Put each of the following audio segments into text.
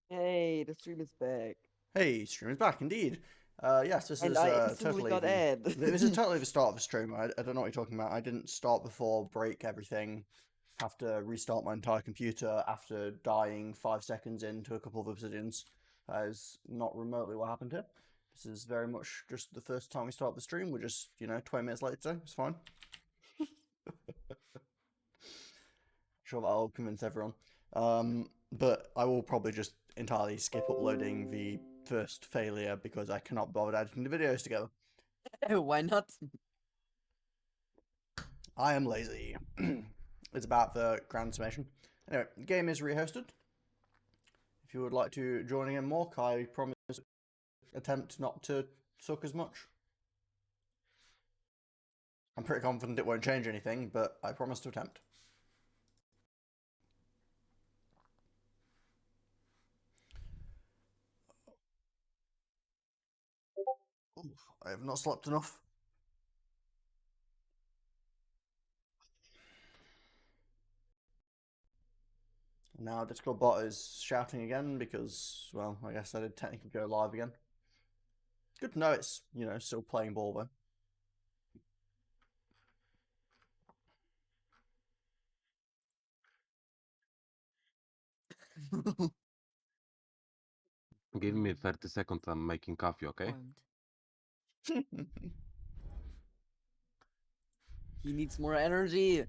Hey, the stream is back. Hey, stream is back indeed. Yes, this And is I instantly totally got the ad. this is totally the start of the stream. I don't know what you're talking about. I didn't start before, break everything, have to restart my entire computer after dying 5 seconds into a couple of obsidians. That is not remotely what happened here. This is very much just the first time we start the stream. We're just 20 minutes late, so it's fine. Sure, that'll convince everyone. But I will probably just entirely skip uploading the first failure because I cannot bother editing the videos together. Why not? I am lazy. It's about the grand summation. Anyway, the game is rehosted. If you would like to join again, Mork, I promise attempt not to suck as much. I'm pretty confident it won't change anything, but I promise to attempt. Ooh, I have not slept enough. Now Discord bot is shouting again because, well, I guess I did technically go live again. Good to know it's, still playing ball though. Give me 30 seconds, I'm making coffee, okay? He needs more energy.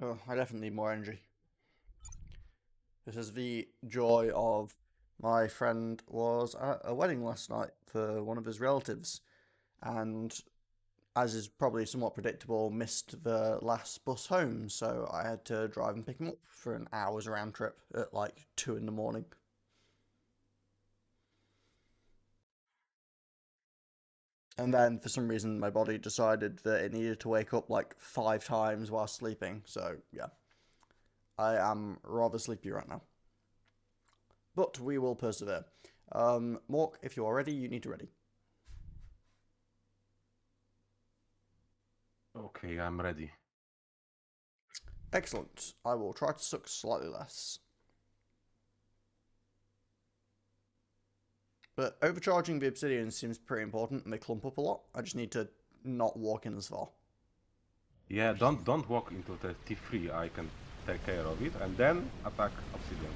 Oh, I definitely need more energy. This is the joy of my friend was at a wedding last night for one of his relatives, and as is probably somewhat predictable, missed the last bus home, so I had to drive and pick him up for an hour's round trip at like 2 in the morning. And then for some reason my body decided that it needed to wake up like 5 times while sleeping, so yeah. I am rather sleepy right now. But we will persevere. Mork, if you are ready, you need to ready. Okay, I'm ready. Excellent. I will try to suck slightly less. But overcharging the obsidian seems pretty important and they clump up a lot. I just need to not walk in as far. Yeah, don't walk into the T3, I can take care of it, and then attack obsidian.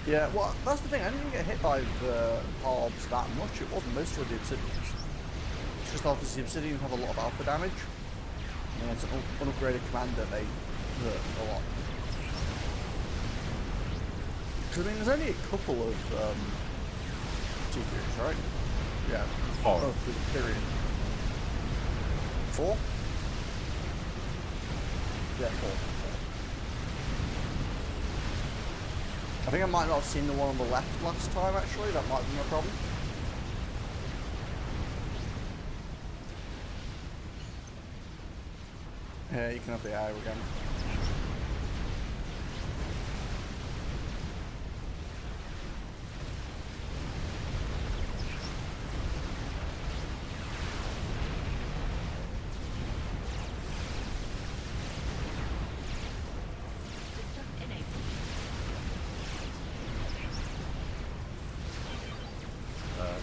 Yeah, well, that's the thing. I didn't get hit by the orbs that much. It wasn't mostly the obsidians. It's just obviously the obsidian have a lot of alpha damage. And it's an unupgraded commander, they hurt a lot. Because, I mean, there's only a couple of T3s, right? Yeah. 4. Oh, period. 4? Yeah, 4. I think I might not have seen the one on the left last time, actually. That might be my problem. Yeah, you can have the arrow again.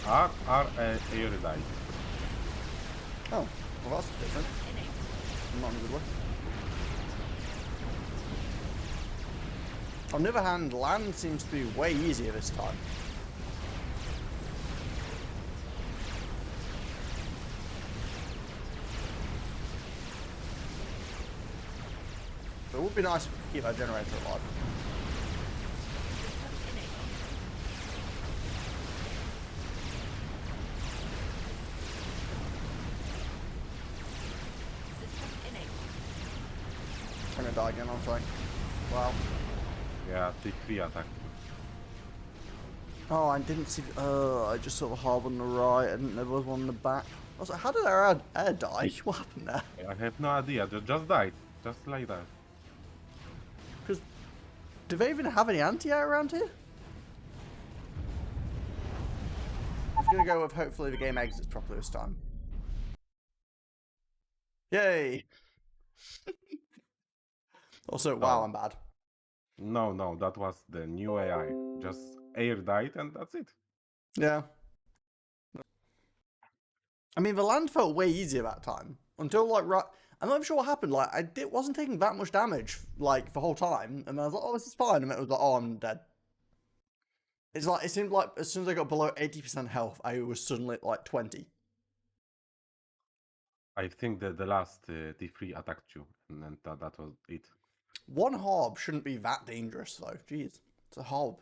Are Ioz-Shavoh-Kael. Oh, well that's different. Not in a good way. On the other hand, land seems to be way easier this time. But it would be nice if we could keep our generator alive. I'm gonna die again, I'm sorry. Wow. Yeah, T3 attack. Oh, I didn't see. I just saw the harbour on the right. I didn't know there was one in the back. I was like, how did our air die? What happened there? I have no idea, just died. Just like that. Because do they even have any anti-air around here? I'm gonna go with hopefully the game exits properly this time. Yay! Also, wow, I'm bad. No, no, that was the new AI. Just air died and that's it. Yeah. I mean, the land felt way easier that time. Until, like, right... I'm not even sure what happened. Like, wasn't taking that much damage, like, the whole time. And I was like, oh, this is fine. And it was like, oh, I'm dead. It's like, it seemed like as soon as I got below 80% health, I was suddenly at, like, 20. I think that the last T3 attacked you, and then that was it. One Hob shouldn't be that dangerous, though. Jeez. It's a Hob.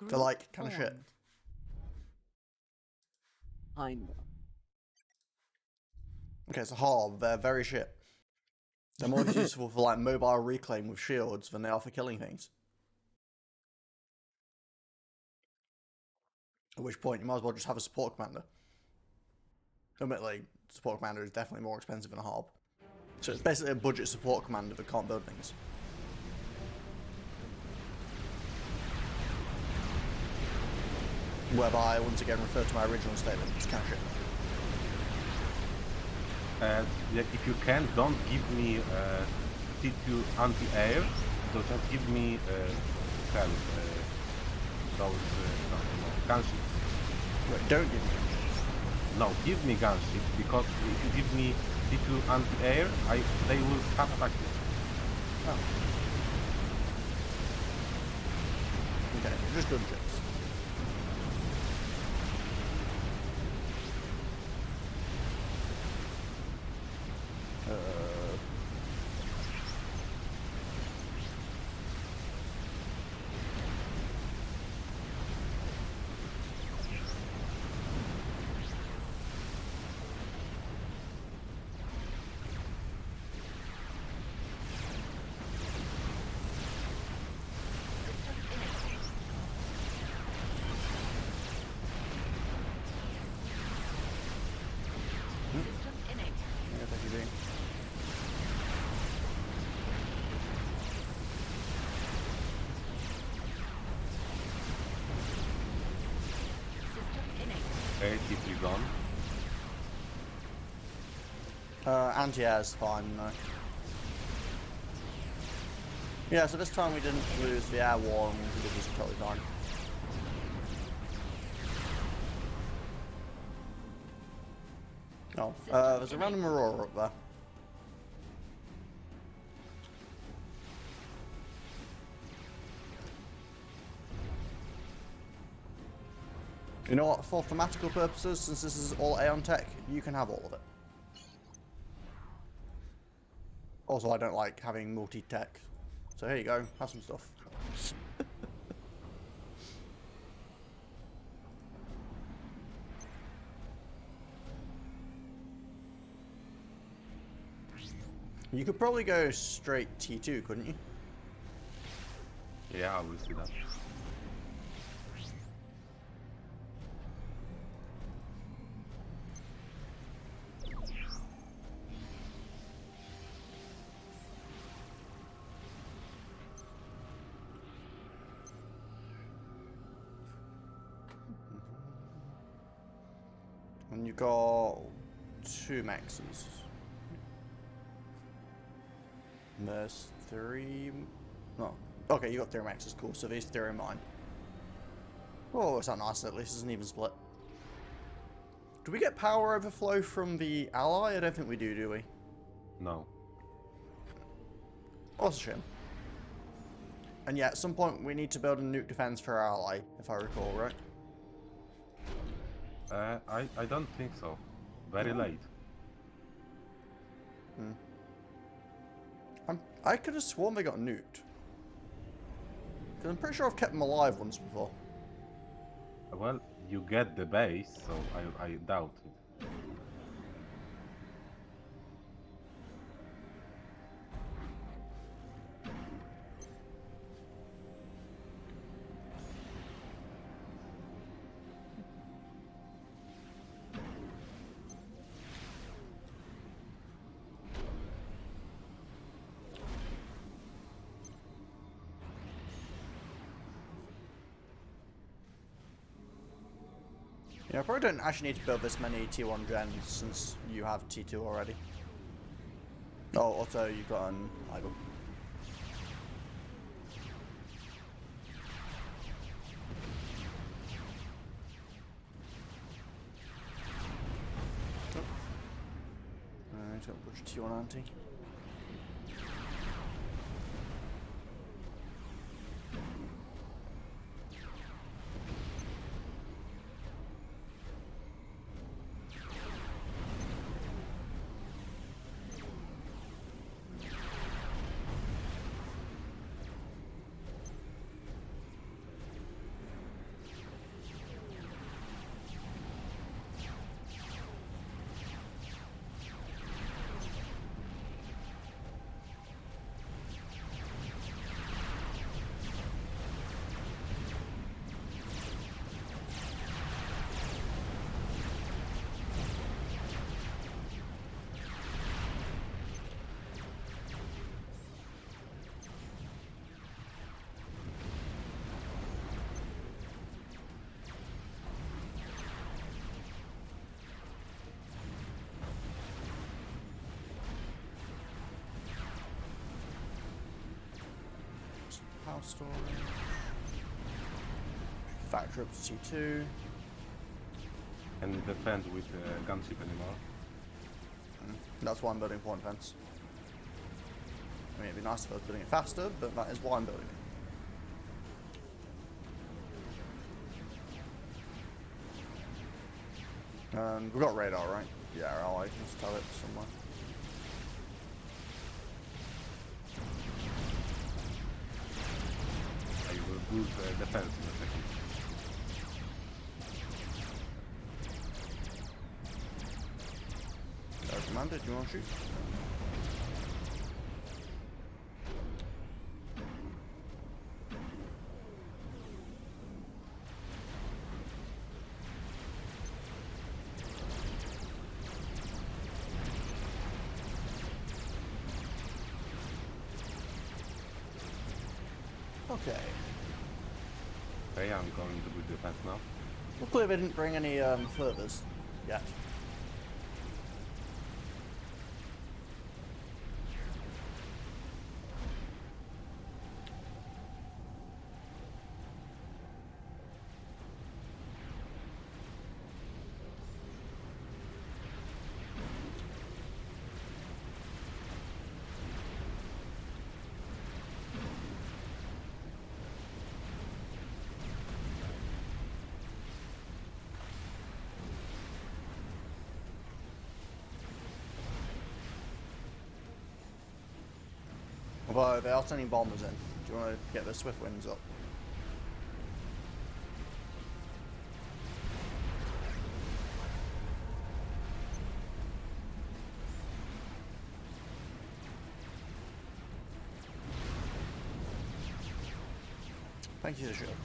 They're, like, kind of shit. Kinda. Okay, it's a Hob. They're very shit. They're more useful for, like, mobile reclaim with shields than they are for killing things. At which point, you might as well just have a support commander. Admittedly, support commander is definitely more expensive than a Hob. So it's basically a budget support commander that can't build things. Whereby I once again refer to my original statement, it's kind of shit. Yeah, if you can, don't give me T2 anti-air, so just give me hell, those gunships. Wait, don't give me gunships. No, give me gunships, because if you give me T2 anti-air, they will start attacking. Oh. Okay, just gunships. Okay, T3 gone. Anti-air is fine, no. Yeah, so this time we didn't lose the air war and we did this totally fine. Oh, there's a random Aurora up there. You know what, for thematical purposes, since this is all Aeon tech, you can have all of it. Also, I don't like having multi-tech. So here you go, have some stuff. You could probably go straight T2, couldn't you? Yeah, I will see that. And you got 2 maxes. There's 3... No. Okay, you got 3 maxes, cool. So these 3 are mine. Oh, it's not nice, at least it's an even split. Do we get power overflow from the ally? I don't think we do we? No. Oh, that's a shame. And yeah, at some point we need to build a nuke defense for our ally, if I recall, right? I don't think so. Very late. I could have sworn they got nuked. Because I'm pretty sure I've kept them alive once before. Well, you get the base, so I doubt it. Yeah, I probably don't actually need to build this many T1 gens since you have T2 already. Oh, also you've got an idol. he's got a bunch of T1 anti. Power storage. Factor up to T2. And defend with gunship anymore. That's why I'm building point fence. I mean, it'd be nice if I was building it faster, but that is why I'm building it. And we've got radar, right? Yeah, our ally can just tell it somewhere. I will boost defense in a second. Commander, do you want to shoot? Okay. Okay, I'm going to build defense now. Luckily they didn't bring any furthers yet. Although they are sending bombers in. Do you want to get the swift winds up? Thank you, Seraphim.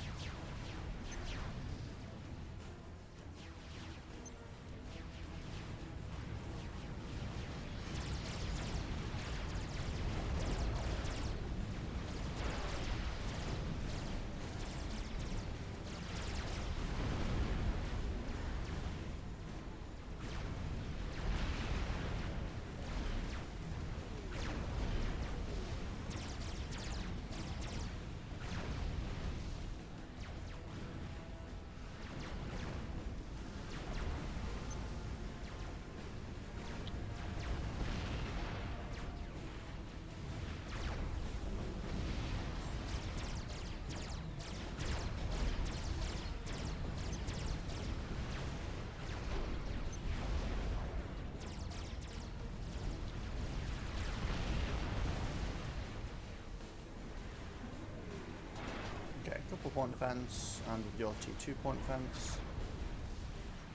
Couple point defense, and with your T2 point defense,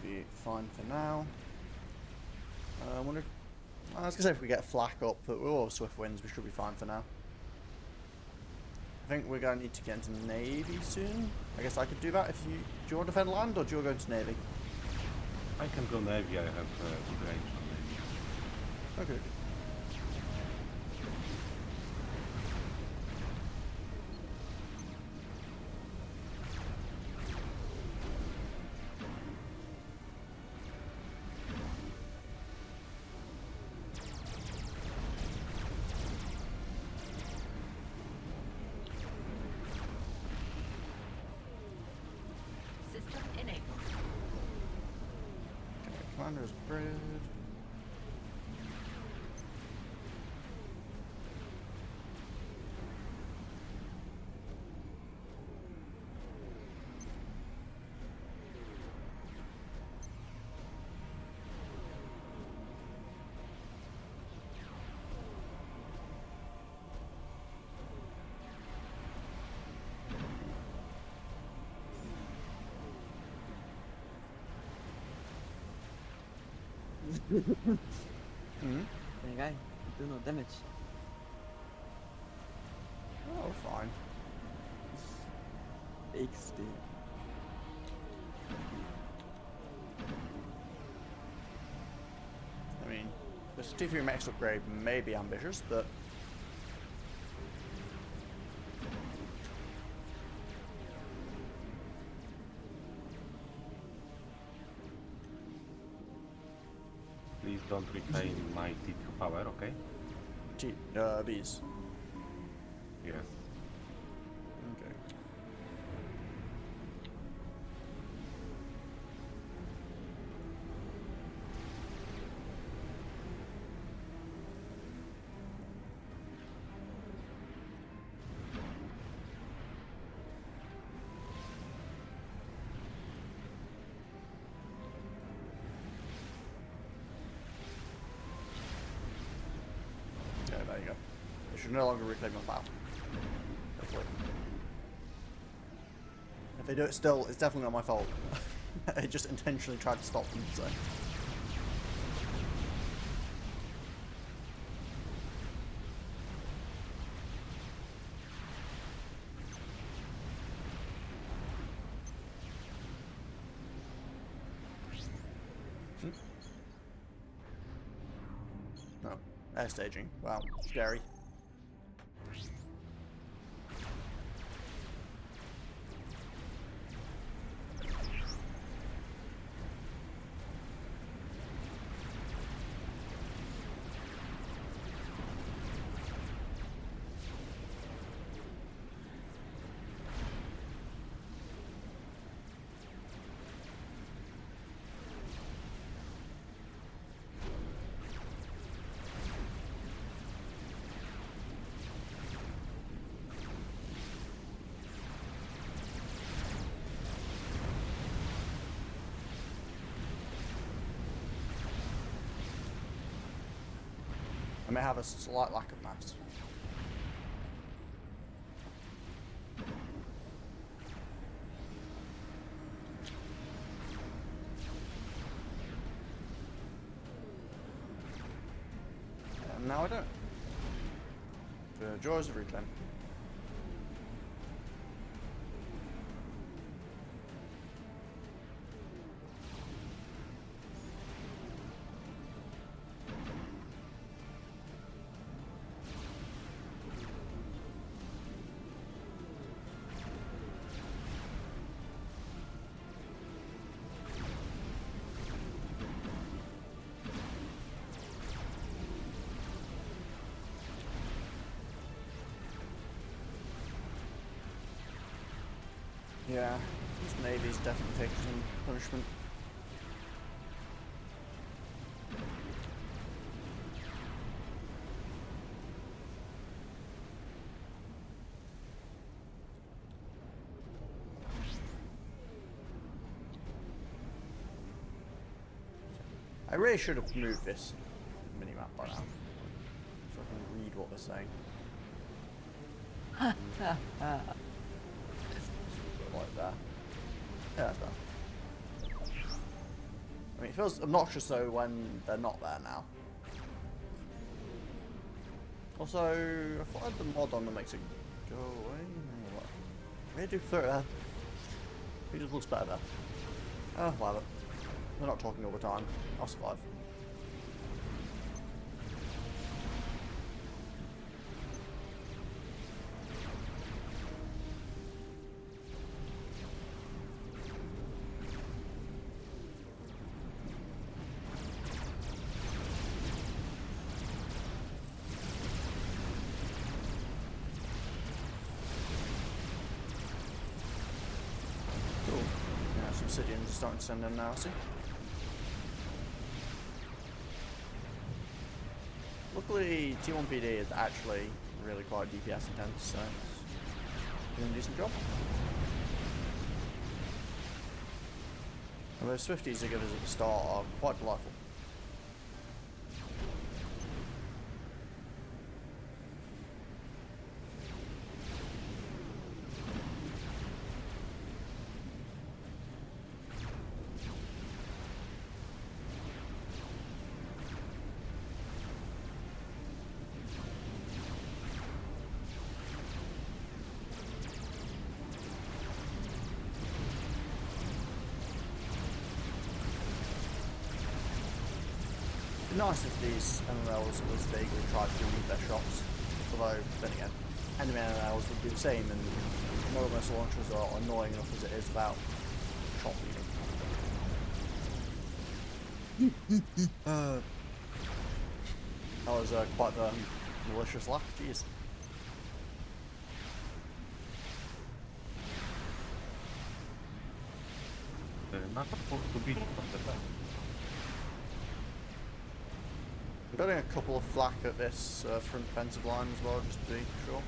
be fine for now. I was gonna say if we get flak up, but we're all swift winds, we should be fine for now. I think we're gonna need to get into navy soon. I guess I could do that if you. Do you want to defend land, or do you want to go into navy? I can go navy. I have good range on navy. Okay. Commander is grid. Hmm? Hey guy, do no damage. Oh, fine. Fake steel. I mean, this T3 max upgrade may be ambitious, but Please don't retain my T2 power, okay? bees. Yes. Okay. Yeah, there you go. I should no longer reclaim my power. Hopefully. If they do it still, it's definitely not my fault. I just intentionally tried to stop them, so. No. Air staging. Wow. Scary. I may have a slight lack of mass. And now I don't. The joys of reclaim. Yeah, this Navy's definitely taking some punishment. I really should have moved this minimap by now, so I can read what they're saying. Like that. Yeah, that's better. I mean, it feels obnoxious though when they're not there now. Also, I thought I had the mod on that makes it go away. What? Maybe do 30 there. It just looks better there. Oh, whatever. We're not talking all the time. I'll survive. Cool. Yeah, some Obsidians are starting to send in now, see? Luckily, T1PD is actually really quite DPS intense, so it's doing a decent job. And those Swifties they give us at the start are quite delightful. nice if these MMLs was vaguely tried to remove their shots. Although, then again, enemy MMLs would do the same, and model missile launchers are annoying enough as it is without shot leading. That was quite the malicious laugh, jeez. Not supposed to be from the back. We're getting a couple of flak at this front defensive line as well, just to be sure.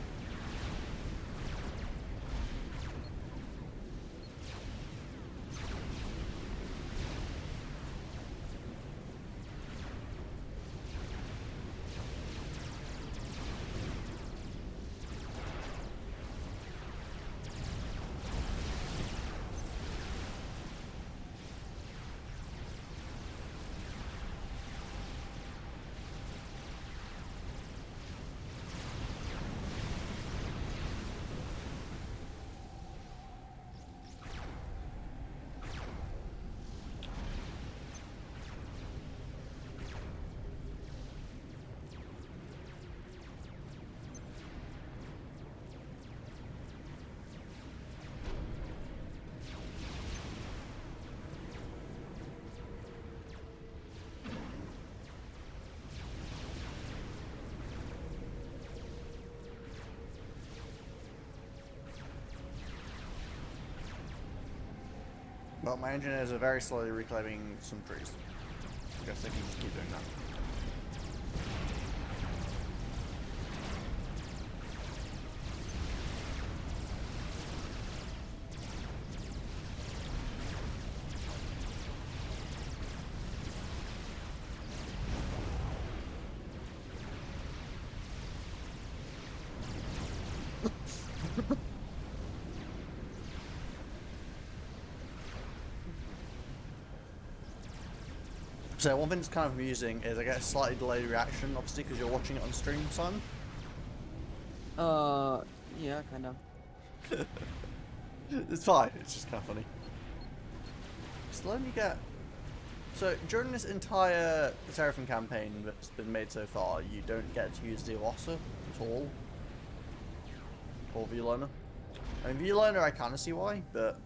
Well, my engineers are very slowly reclaiming some trees. I guess they can just keep doing that. So one thing that's kind of amusing is I get a slightly delayed reaction, obviously, because you're watching it on stream, Simon. Yeah, kind of. It's fine, it's just kind of funny. So let me get... So during this entire Seraphim campaign that's been made so far, you don't get to use the Ioz-Shavoh at all. Or V-Loner. I mean, V-Loner I kind of see why, but...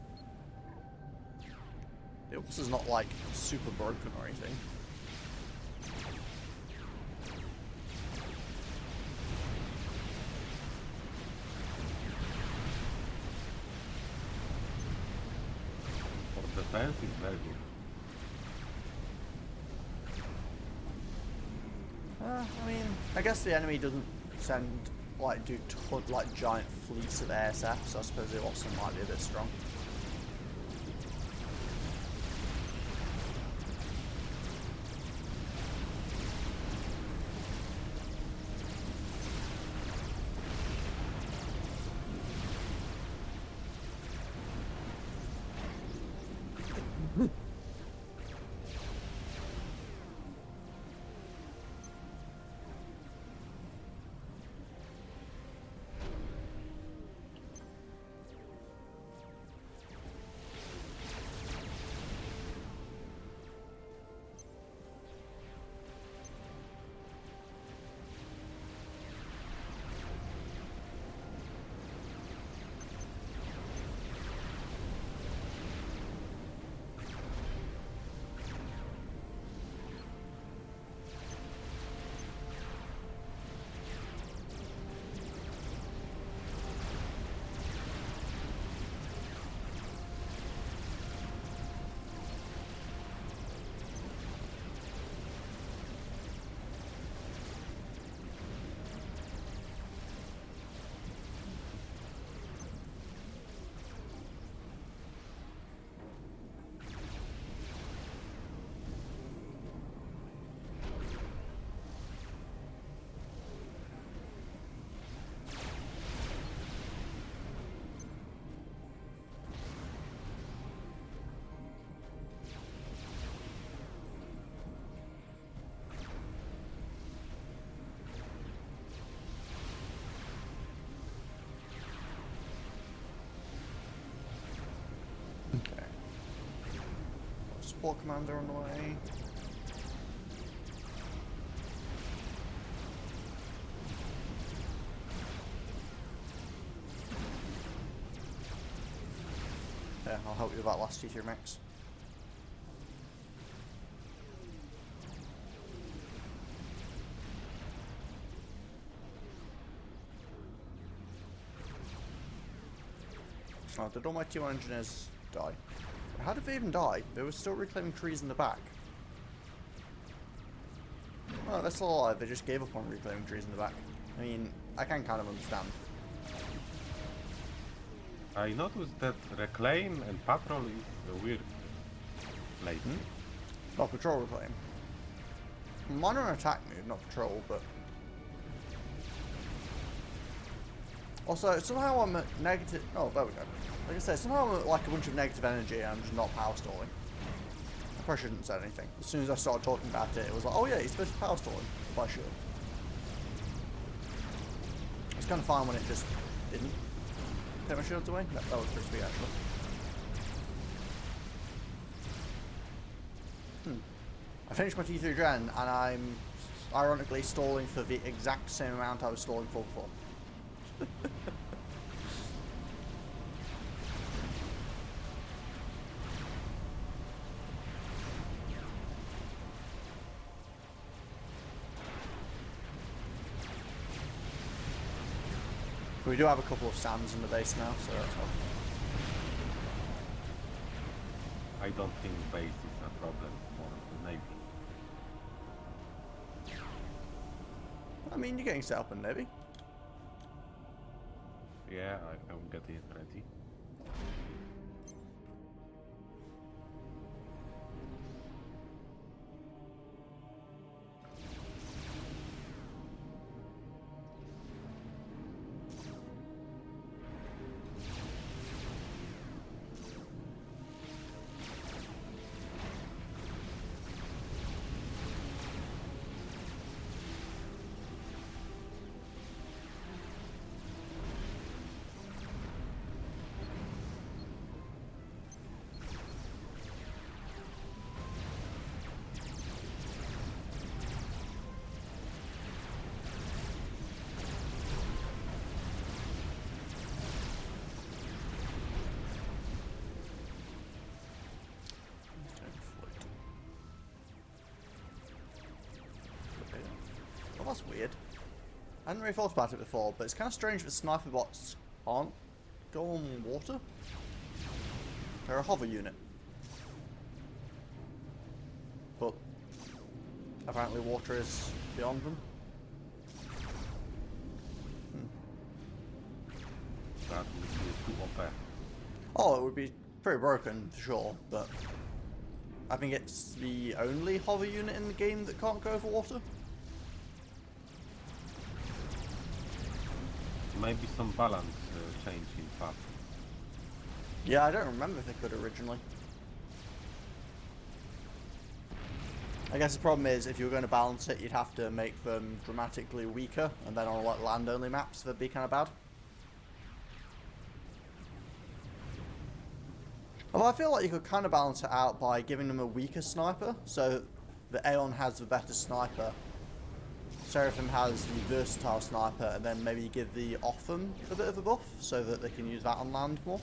the Ioz-Shavoh's not, like, super broken or anything. For defense is very good. I mean, I guess the enemy doesn't send, like, like, giant fleets of ASF, so I suppose the Ioz-Shavoh might be a bit strong. Support commander on the way. Yeah, I'll help you with that last T3 mix. Oh, did all my T1 engineers die? How did they even die? They were still reclaiming trees in the back. Oh, they're still alive. They just gave up on reclaiming trees in the back. I mean, I can kind of understand. I noticed that reclaim and patrol is weird lately. Not patrol reclaim. Mine are an attack move, not patrol, but... Also, somehow I'm at negative... Oh, there we go. Like I said, somehow I'm at like a bunch of negative energy and I'm just not power stalling. I probably shouldn't have said anything. As soon as I started talking about it, it was like, oh yeah, you're supposed to power stall him. But I should. It's kind of fine when it just didn't take my shields away. That was pretty sweet, actually. I finished my T3 gen and I'm ironically stalling for the exact same amount I was stalling for before. We do have a couple of sands in the base now, so that's helpful. I don't think base is a problem for the Navy. I mean, you're getting set up in Navy. Yeah, I will get it ready. Well, that's weird. I hadn't really thought about it before, but it's kind of strange that sniper bots aren't go on water. They're a hover unit. But apparently water is beyond them. That would be too OP. Oh, it would be pretty broken for sure, but I think it's the only hover unit in the game that can't go over water. Maybe some balance change in FAF. Yeah, I don't remember if they could originally. I guess the problem is if you were going to balance it, you'd have to make them dramatically weaker, and then on like land-only maps, that'd be kind of bad. Although I feel like you could kind of balance it out by giving them a weaker sniper, so the Aeon has the better sniper, Seraphim has the versatile sniper, and then maybe give the Otham a bit of a buff so that they can use that on land more.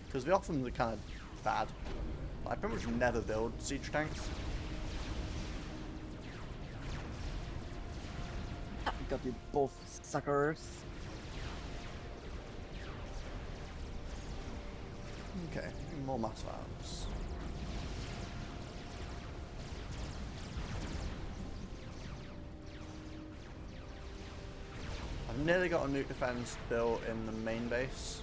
Because the Othams are kind of bad. I pretty much never build siege tanks. Got you both suckers. Okay, more mass violence. I've nearly got a nuke defense built in the main base.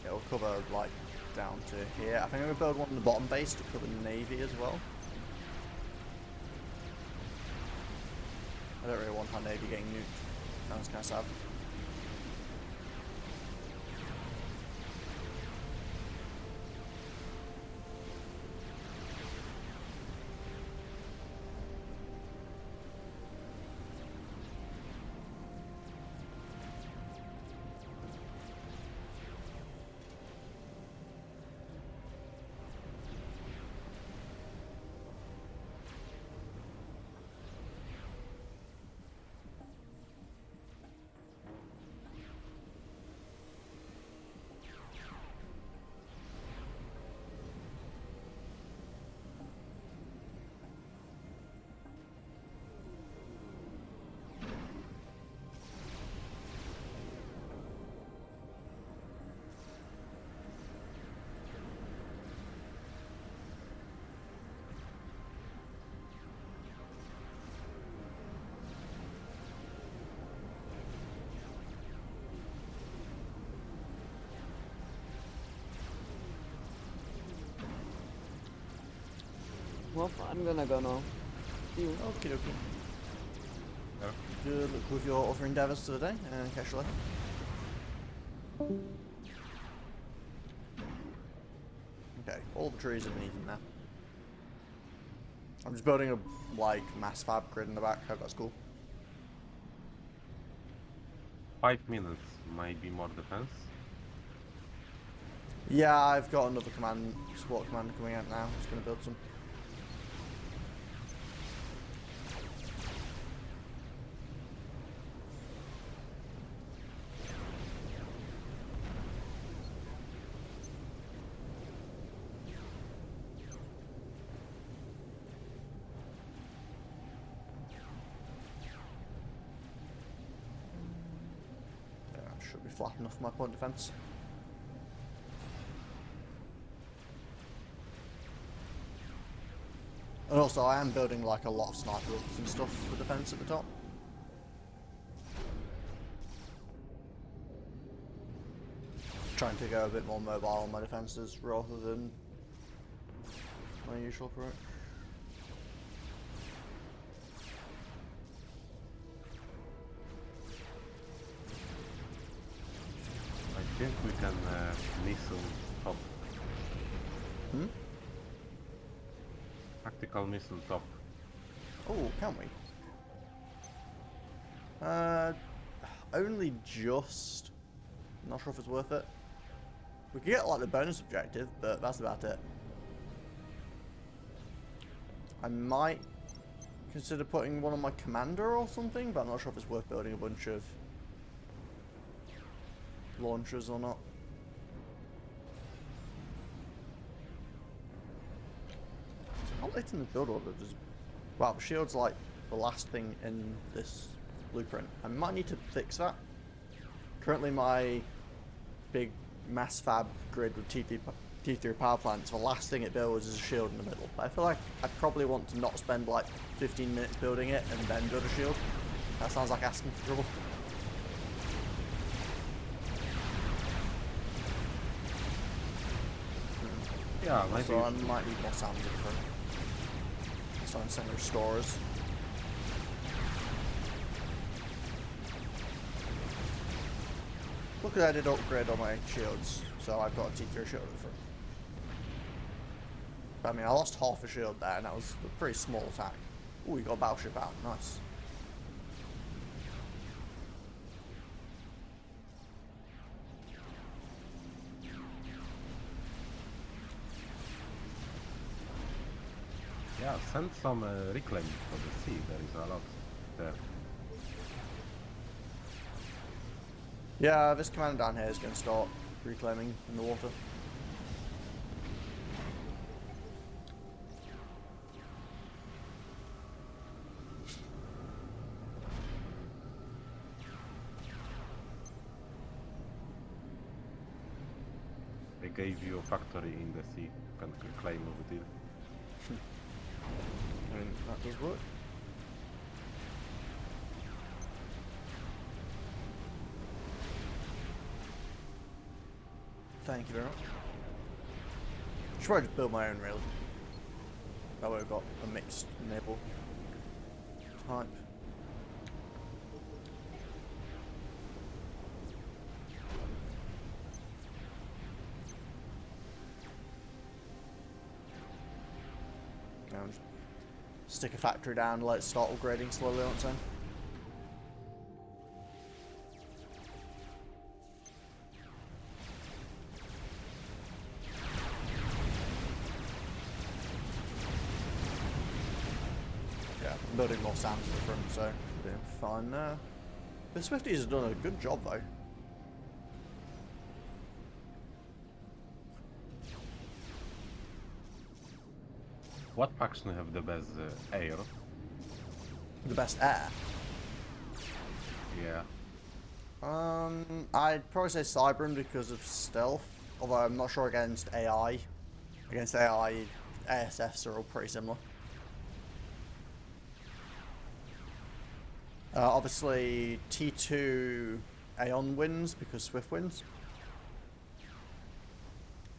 It'll cover like down to here. I think I'm gonna build one in the bottom base to cover the navy as well. I don't really want our navy getting nuked. Sounds kind of sad. Well, I'm gonna go now. See you. Okie dokie. Yeah. Good luck with your other endeavours for the day, and catch you later. Okay, all the trees are needed now. I'm just building a, like, mass fab grid in the back. Hope that's cool. 5 minutes, maybe more defense. Yeah, I've got another support commander coming out now. Just gonna build some. Yeah, should be flat enough for my point defense. And also, I am building like a lot of sniper ults and stuff for defense at the top. Trying to go a bit more mobile on my defenses rather than my usual approach. I think we can missile top. Hmm? Tactical missile top. Oh, can we? Only just. Not sure if it's worth it. We could get like the bonus objective, but that's about it. I might consider putting one on my commander or something, but I'm not sure if it's worth building a bunch of launchers or not. How late in the build order does... Wow, shield's like the last thing in this blueprint. I might need to fix that. Currently my big mass fab grid with T3 power plants, the last thing it builds is a shield in the middle. But I feel like I'd probably want to not spend like 15 minutes building it and then build a shield. That sounds like asking for trouble. Yeah, maybe. So I might need more sand in front. So I'm sending restorers. Look at I did upgrade on my shields, so I've got a T3 shield in front. But, I mean, I lost half a shield there, and that was a pretty small attack. Ooh, you got a battleship out, nice. Yeah, send some reclaim for the sea. There is a lot there. Yeah, this commander down here is going to start reclaiming in the water. They gave you a factory in the sea. You can claim over there. I mean, that does work. Thank you very much. Should probably just build my own really. That way I've got a mixed naval type. Now just stick a factory down and let it start upgrading slowly on its own. Yeah, I'm building more sands in the front, so doing fine there. The Swifties have done a good job though. What faction have the best air? The best air. Yeah. I'd probably say Cybran because of stealth, although I'm not sure against AI. Against AI, ASFs are all pretty similar. Obviously, T2 Aeon wins because Swift wins.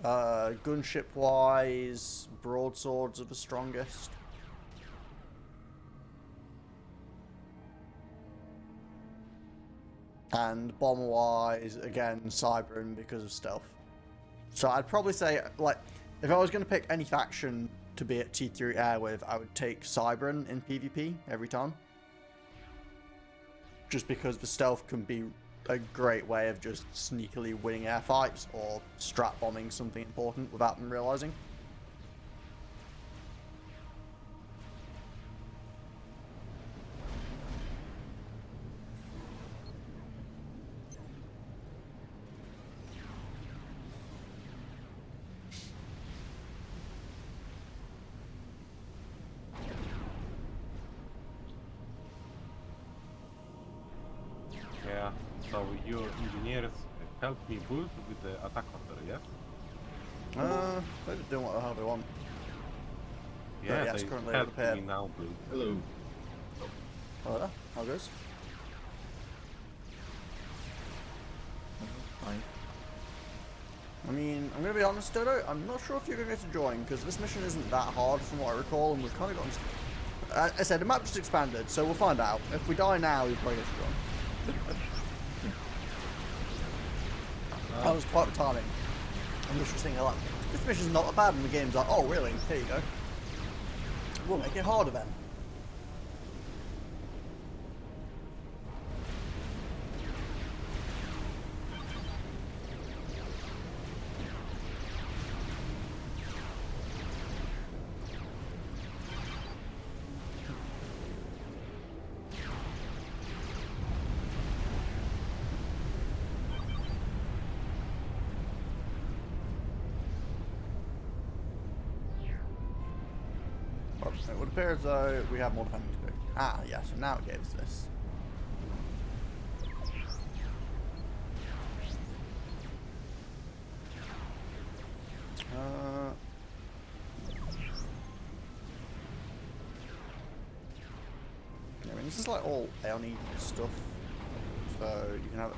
Gunship-wise, broadswords are the strongest. And bomber-wise, again, Cybern because of stealth. So I'd probably say, like, if I was going to pick any faction to be at T3 air with, I would take Cybern in PvP every time. Just because the stealth can be a great way of just sneakily winning air fights or strat bombing something important without them realizing. Yeah, so your engineers help me build with the attack order, yes? They're just doing what the hell they want. Yeah, yes, they currently help repaired. me now build. Hello. Oh, yeah? How goes? Fine. I mean, I'm going to be honest, Dodo, I'm not sure if you're going to get to join, because this mission isn't that hard from what I recall, and we've kind of gotten... I said, the map just expanded, so we'll find out. If we die now, you'll probably get to join. That was quite the timing. I'm just thinking, like, this mission's not that bad, and the game's like, oh, really? Here you go. We'll make it harder then. It would appear as though we have more defending to do. Ah, yeah, so now it gave us this. I mean, this is like all Aeoni stuff, so you can have it.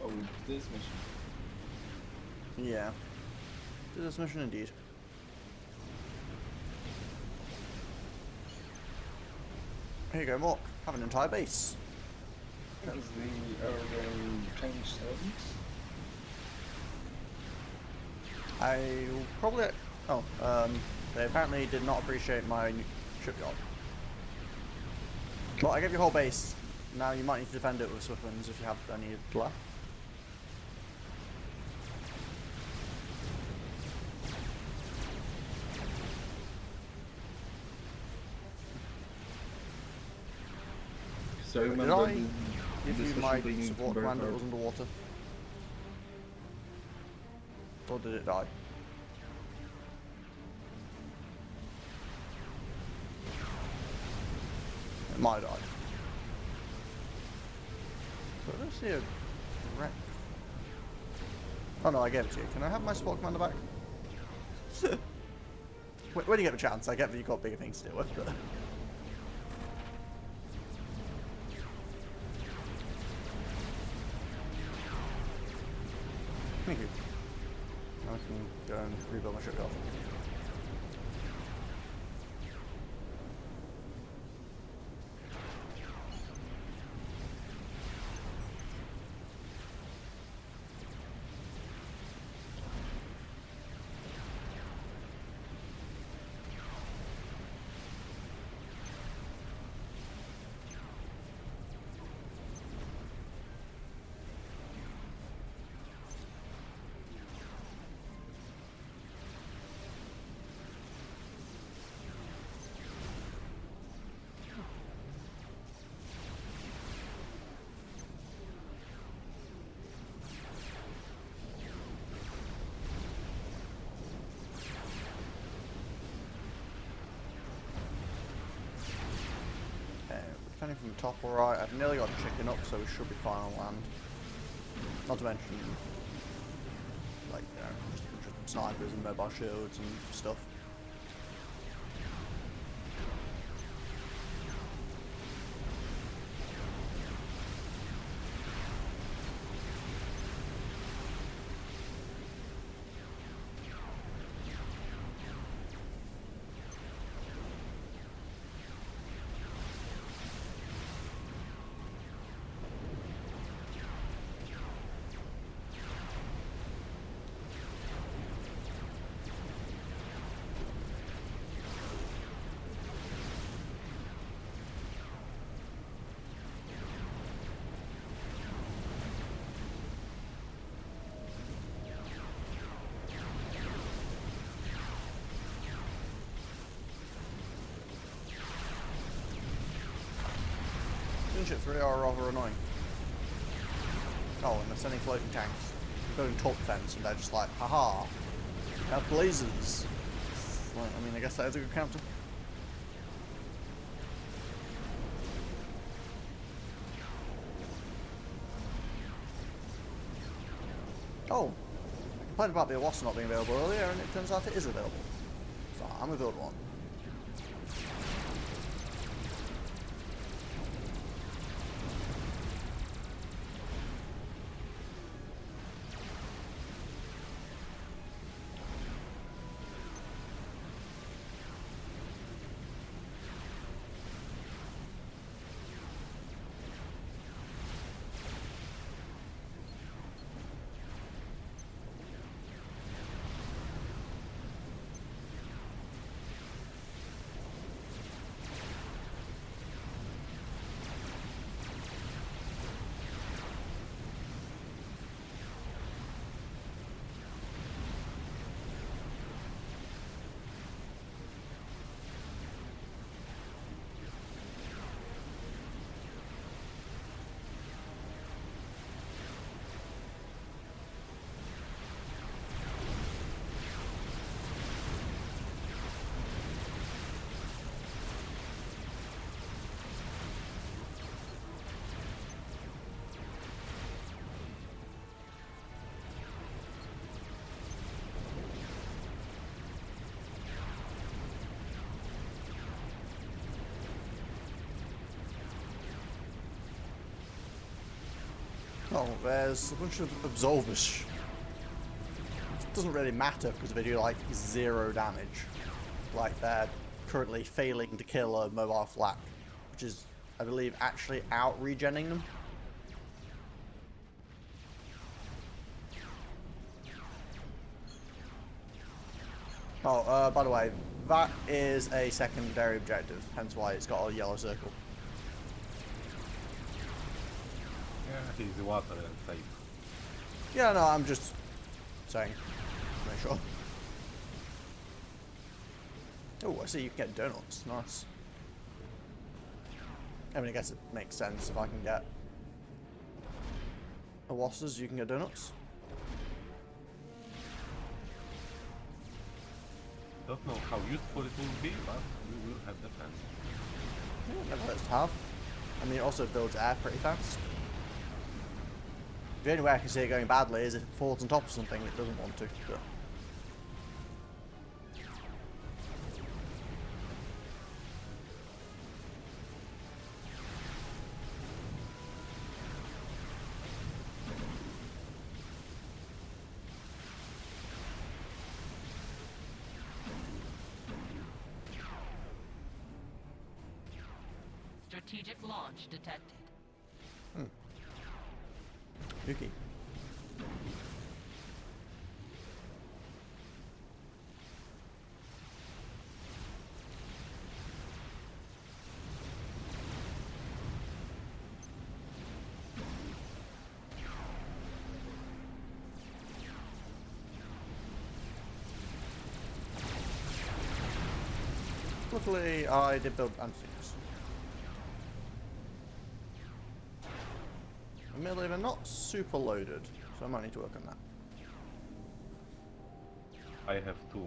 Oh, this mission. Yeah. Do this mission indeed. Here you go, Mork. Have an entire base. Is the changed settings? I will probably... Oh, they apparently did not appreciate my shipyard. Well, I gave you a whole base. Now you might need to defend it with Swiftwinds if you have any left. So Did remember I the give you discussion my being support very command that hard. was underwater? Or did it die? It might have died. But I don't see a wreck. Oh no, I gave it to you. Can I have my support commander back? When you get the chance, I get that you've got bigger things to deal with, but... Thank you. Now I can go and rebuild my shipyard. Defending from the top alright, I've nearly got chicken up, so we should be fine on land. Not to mention, like, you know, just snipers and mobile shields and stuff. Spaceship 3 are rather annoying. Oh, and they're sending floating tanks. They're building top defense, and they're just like, haha, we have blazers. Well, I mean, I guess that is a good counter. Oh, I complained about the Ioz not being available earlier, and it turns out it is available. So I'm gonna build one. Oh, there's a bunch of absolvers. It doesn't really matter because they do like 0 damage. Like they're currently failing to kill a mobile flak, which is, I believe, actually out regenning them. Oh, by the way, that is a secondary objective, hence why it's got a yellow circle. Yeah, he's the water and safe. Yeah, no, I'm just saying. Make sure. Oh, I see you can get donuts. Nice. I mean, I guess it makes sense if I can get Ioz, you can get donuts. Don't know how useful it will be, but we will have the chance. Yeah, never hurts to have. I mean, it also builds air pretty fast. The only way I can see it going badly is if it falls on top of something it doesn't want to. But Strategic launch detected. Yuki. Luckily, I did build anti-tanks. Admittedly, they're not super loaded, so I might need to work on that. I have 2 in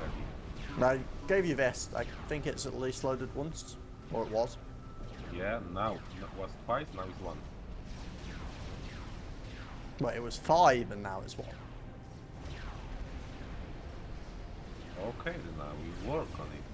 ready. Now, I gave you this. I think it's at least loaded once, or it was. Yeah, now it was twice, now it's 1. Wait, it was 5 and now it's 1. Okay, then now we work on it.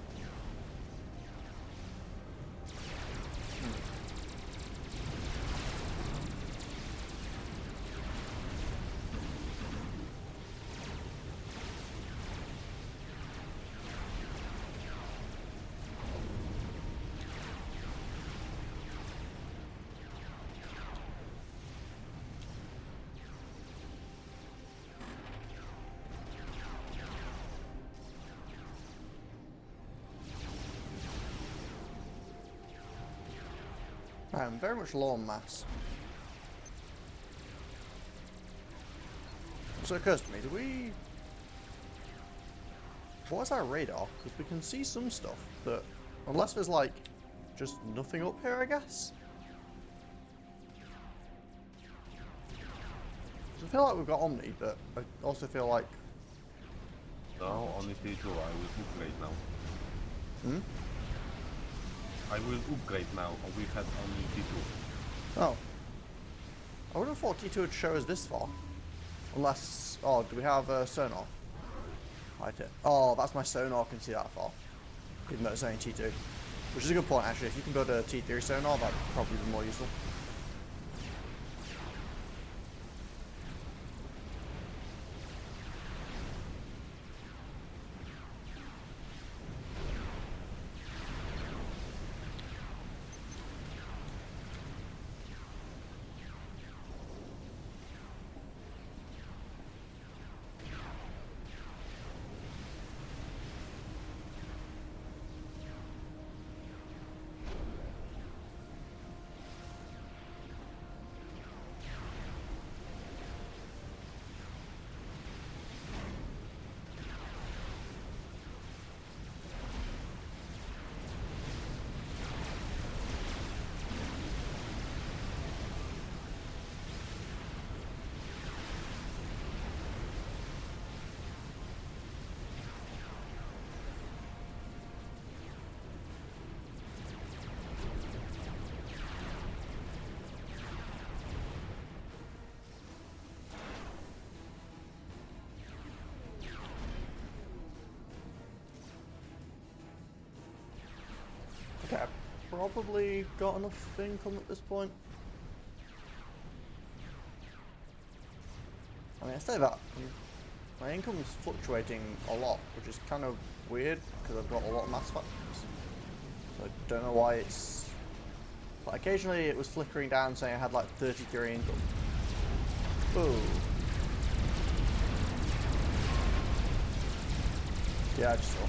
I am very much low on mass. So it occurs to me, do we... What is our radar? Because we can see some stuff, but unless there's like just nothing up here, I guess? I feel like we've got Omni, but I also feel like... No, only T2. I will upgrade now. Hmm? I will upgrade now. We had only T2. Oh. I would have thought T2 would show us this far. Unless... Oh, do we have sonar? Right it. Oh, that's my sonar, can see that far. Even though it's only T2. Which is a good point, actually. If you can build a T3 sonar, that'd probably be more useful. Okay, I've probably got enough income at this point. I mean, I say that, my income's fluctuating a lot, which is kind of weird, because I've got a lot of mass factors. So I don't know why it's... But occasionally it was flickering down saying I had like 33 income. Ooh. Yeah, I just saw.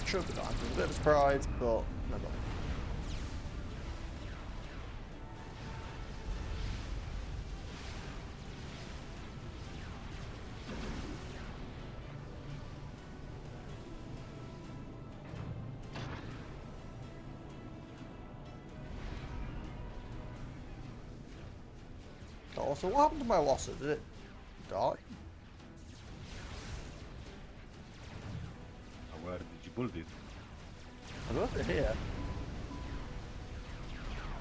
Should be done. It was a bit of a surprise, but no problem. Oh, so what happened to my Wassa? Did it die? Where did you build it? I built it here.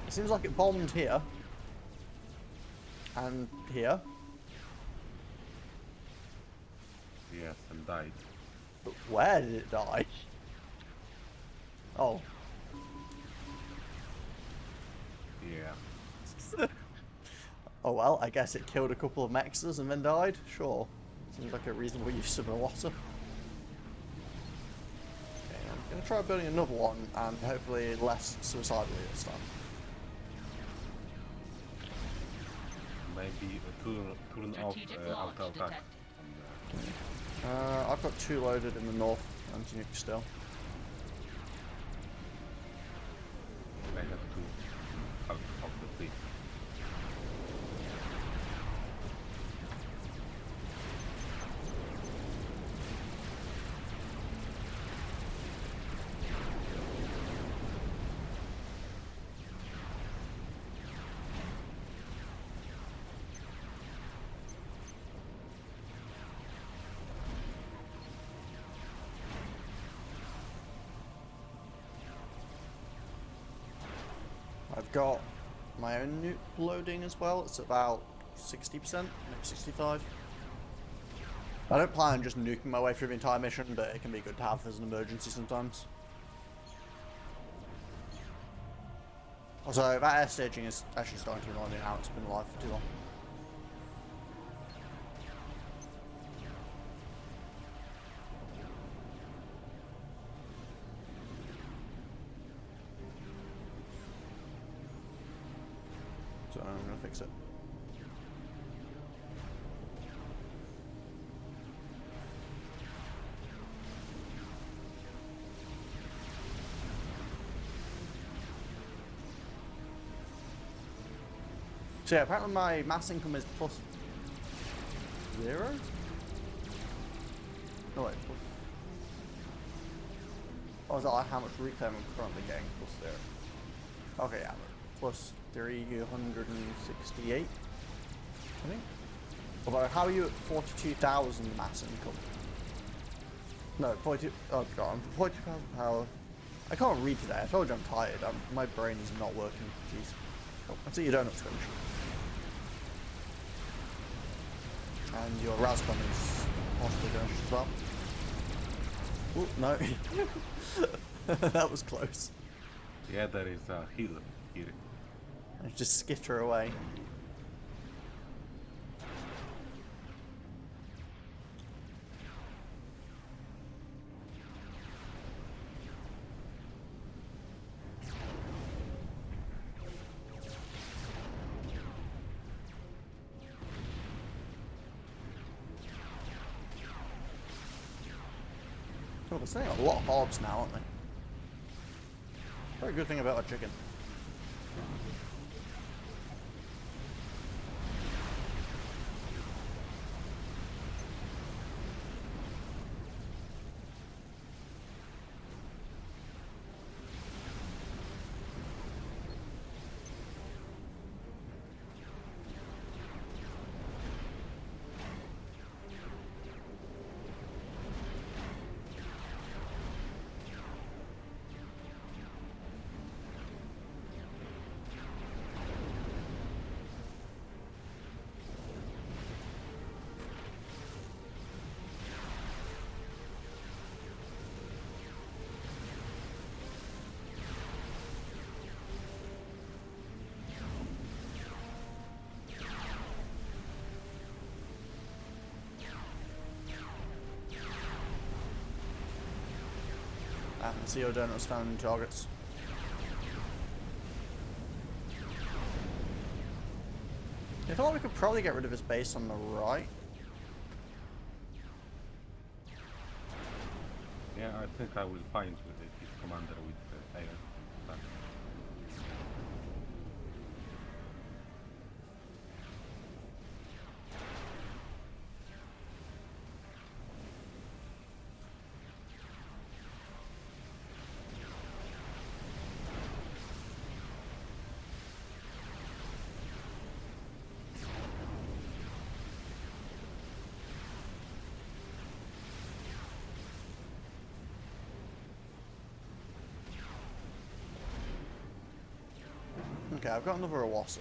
It seems like it bombed here. And here. Yes, and died. But where did it die? Oh. Yeah. Oh well, I guess it killed a couple of mexers and then died? Sure. Seems like a reasonable use of the water. Okay, I'm gonna try building another one and hopefully less suicidally this time. Maybe turn off auto attack. I've got 2 loaded in the north anti-nuke still. I have to out of the fleet. I've got my own nuke loading as well. It's about 60%, maybe 65%. I don't plan on just nuking my way through the entire mission, but it can be good to have as an emergency sometimes. Also, that air staging is actually starting to annoy me now. It's been alive for too long. So I'm gonna fix it. So yeah, apparently my mass income is plus 0? No wait, plus... Oh, is that like how much reclaim I'm currently getting? Plus 0. Okay, yeah, plus 368, I think. Although, how are you at 42,000 mass income? No, 42, oh god, I'm 42,000 power. I can't read today, I told you I'm tired, my brain is not working, jeez. Oh, let's eat your donuts, Scrunch. And your Raspberry is possibly delicious as well. Oh, no. That was close. Yeah, there is a hill here. I just skitter away. Oh, they're saying a lot of hogs now, aren't they? Very good thing about a chicken. I can see your donuts found targets. I thought we could probably get rid of his base on the right. Yeah, I think I will find his commander with Ioz. Okay, I've got another Awasa.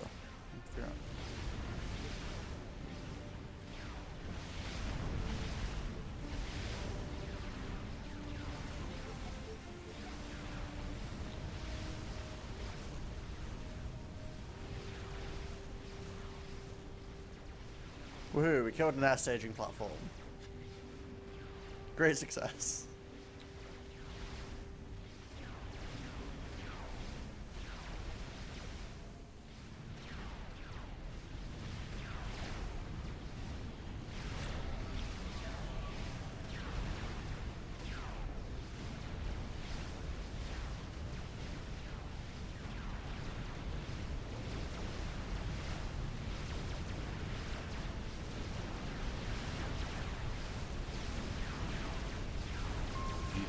Woohoo, we killed an air staging platform. Great success.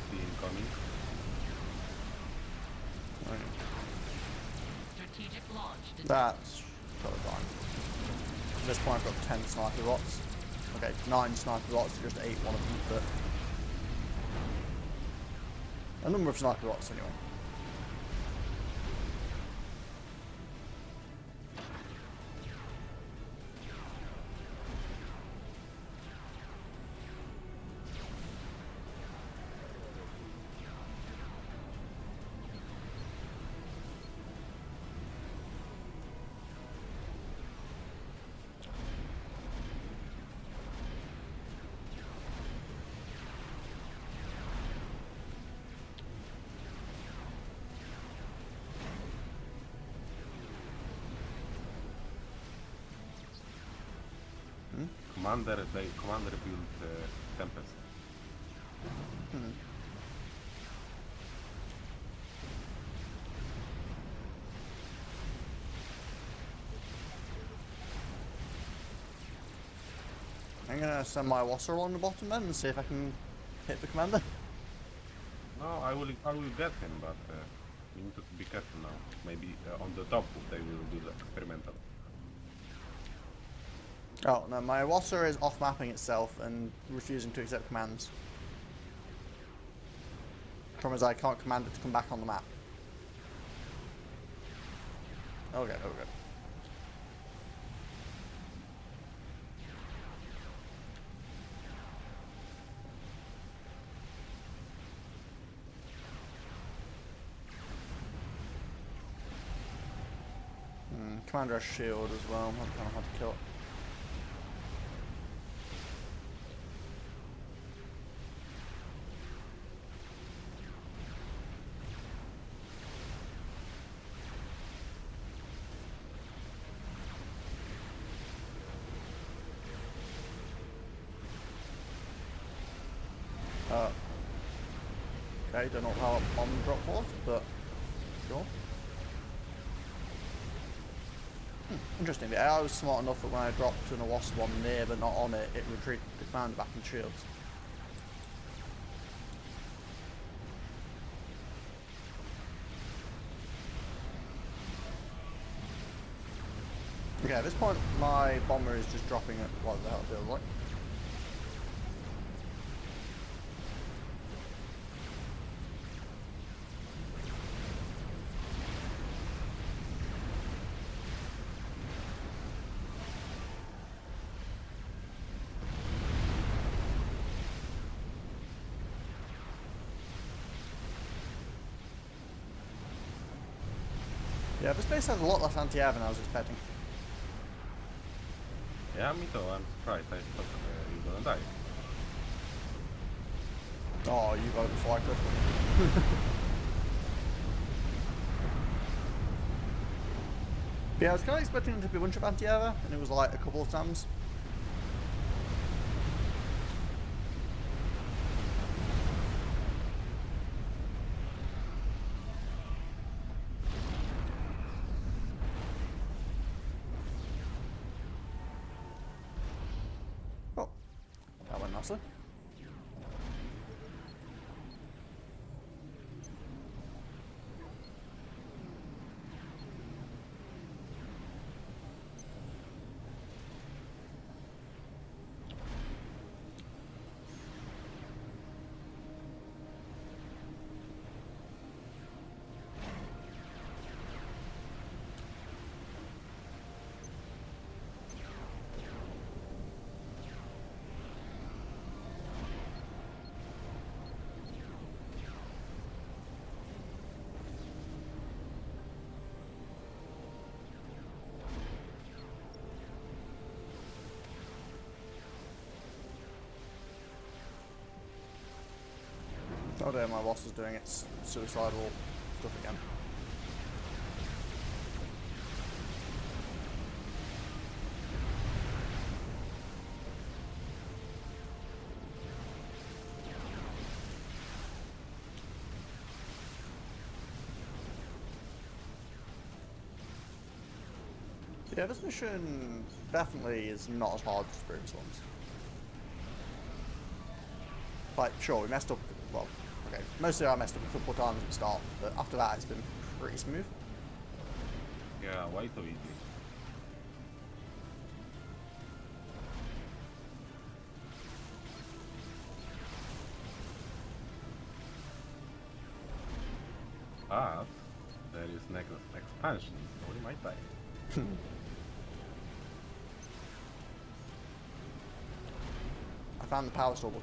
Incoming. Right. Strategic launch detected. That's totally fine. At this point I've got 10 sniper bots. Okay, 9 sniper bots, just 8 one of them, but a number of sniper bots anyway. Commander built Tempest. I'm gonna send my Wasser along the bottom then and see if I can hit the commander. No, I will get him, but we need to be careful now. Maybe on the top they will do the experimental. Oh no, my Wasser is off mapping itself and refusing to accept commands. Problem is I can't command it to come back on the map. Okay, okay. Commander has shield as well. I'm kind of hard to kill it. Okay, don't know how a bomb drop was, but sure. Interesting. The AI was smart enough that when I dropped an Wasp bomb near but not on it, it retreated the commander back in shields. Okay, at this point my bomber is just dropping at what the hell it feels like. Yeah, this base has a lot less anti-air than I was expecting. Yeah, me too. I'm surprised. I thought you're gonna die. Oh, you got it before I could. Yeah, I was kind of expecting there to be a bunch of anti-air there, and it was like a couple of times. Oh, that went nicely. Oh dear, my boss is doing its suicidal stuff again. Yeah, this mission definitely is not as hard as previous ones. Like, sure, we messed up, well, okay, mostly I messed up a couple of times at the start, but after that it's been pretty smooth. Yeah, why so easy? But there is next expansion, so we might die. I found the power stable.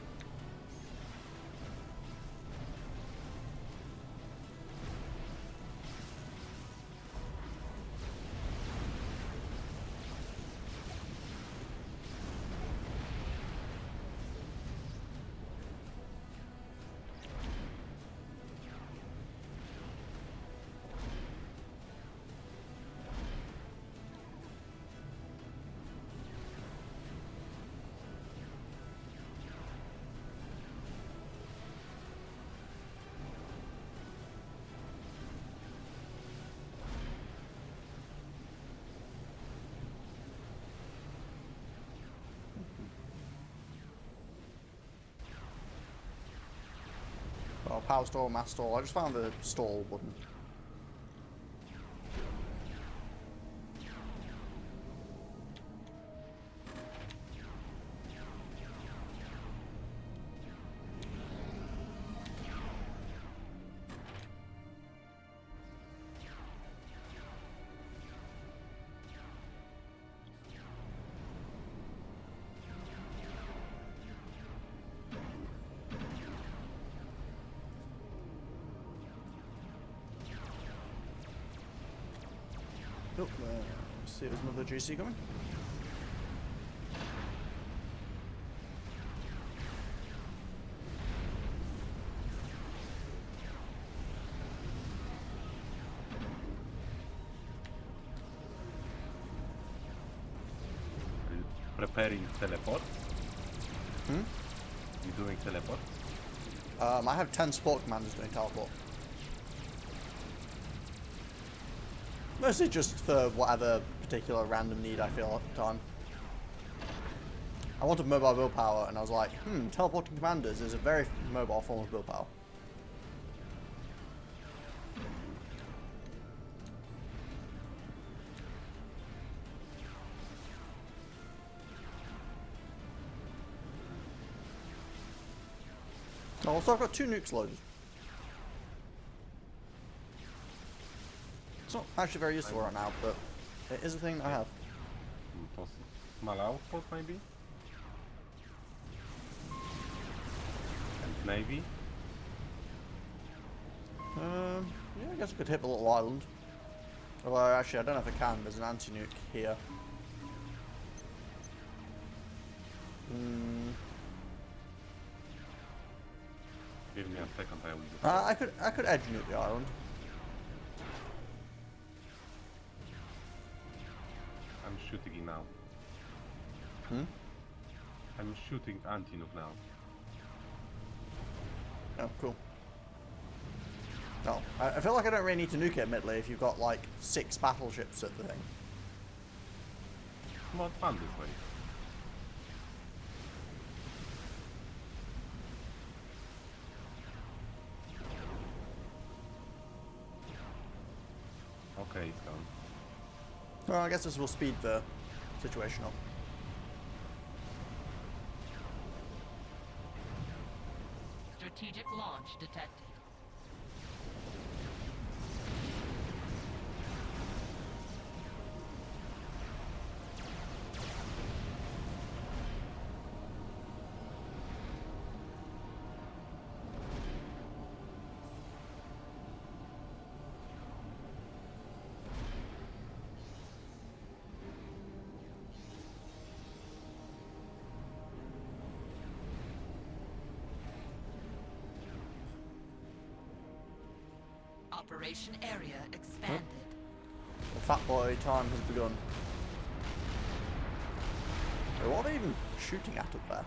power stall, mass stall. I just found the stall wouldn't. Oh, let's see if there's another GC coming. Preparing teleport. Hmm? You doing teleport? I have 10 support commanders doing teleport. Mostly just for whatever particular random need I feel at the time. I wanted mobile willpower, and I was like, teleporting commanders is a very mobile form of willpower. Also, I've got 2 nukes loaded. It's not actually very useful right now, but it is a thing that I have. Small outpost maybe? And navy? Yeah, I guess I could hit the little island. Although, actually, I don't know if I can. There's an anti-nuke here. Give me a second, I will do I could edge nuke the island. I'm shooting now. I'm shooting anti-nuke now. Oh, cool. No, I feel like I don't really need to nuke it, admittedly, if you've got like 6 battleships at the thing. It's more fun this way. Okay, it's gone. Well, I guess this will speed the situation up. Strategic launch detected. Operation area expanded. The fat boy time has begun. Wait, what are they even shooting at up there?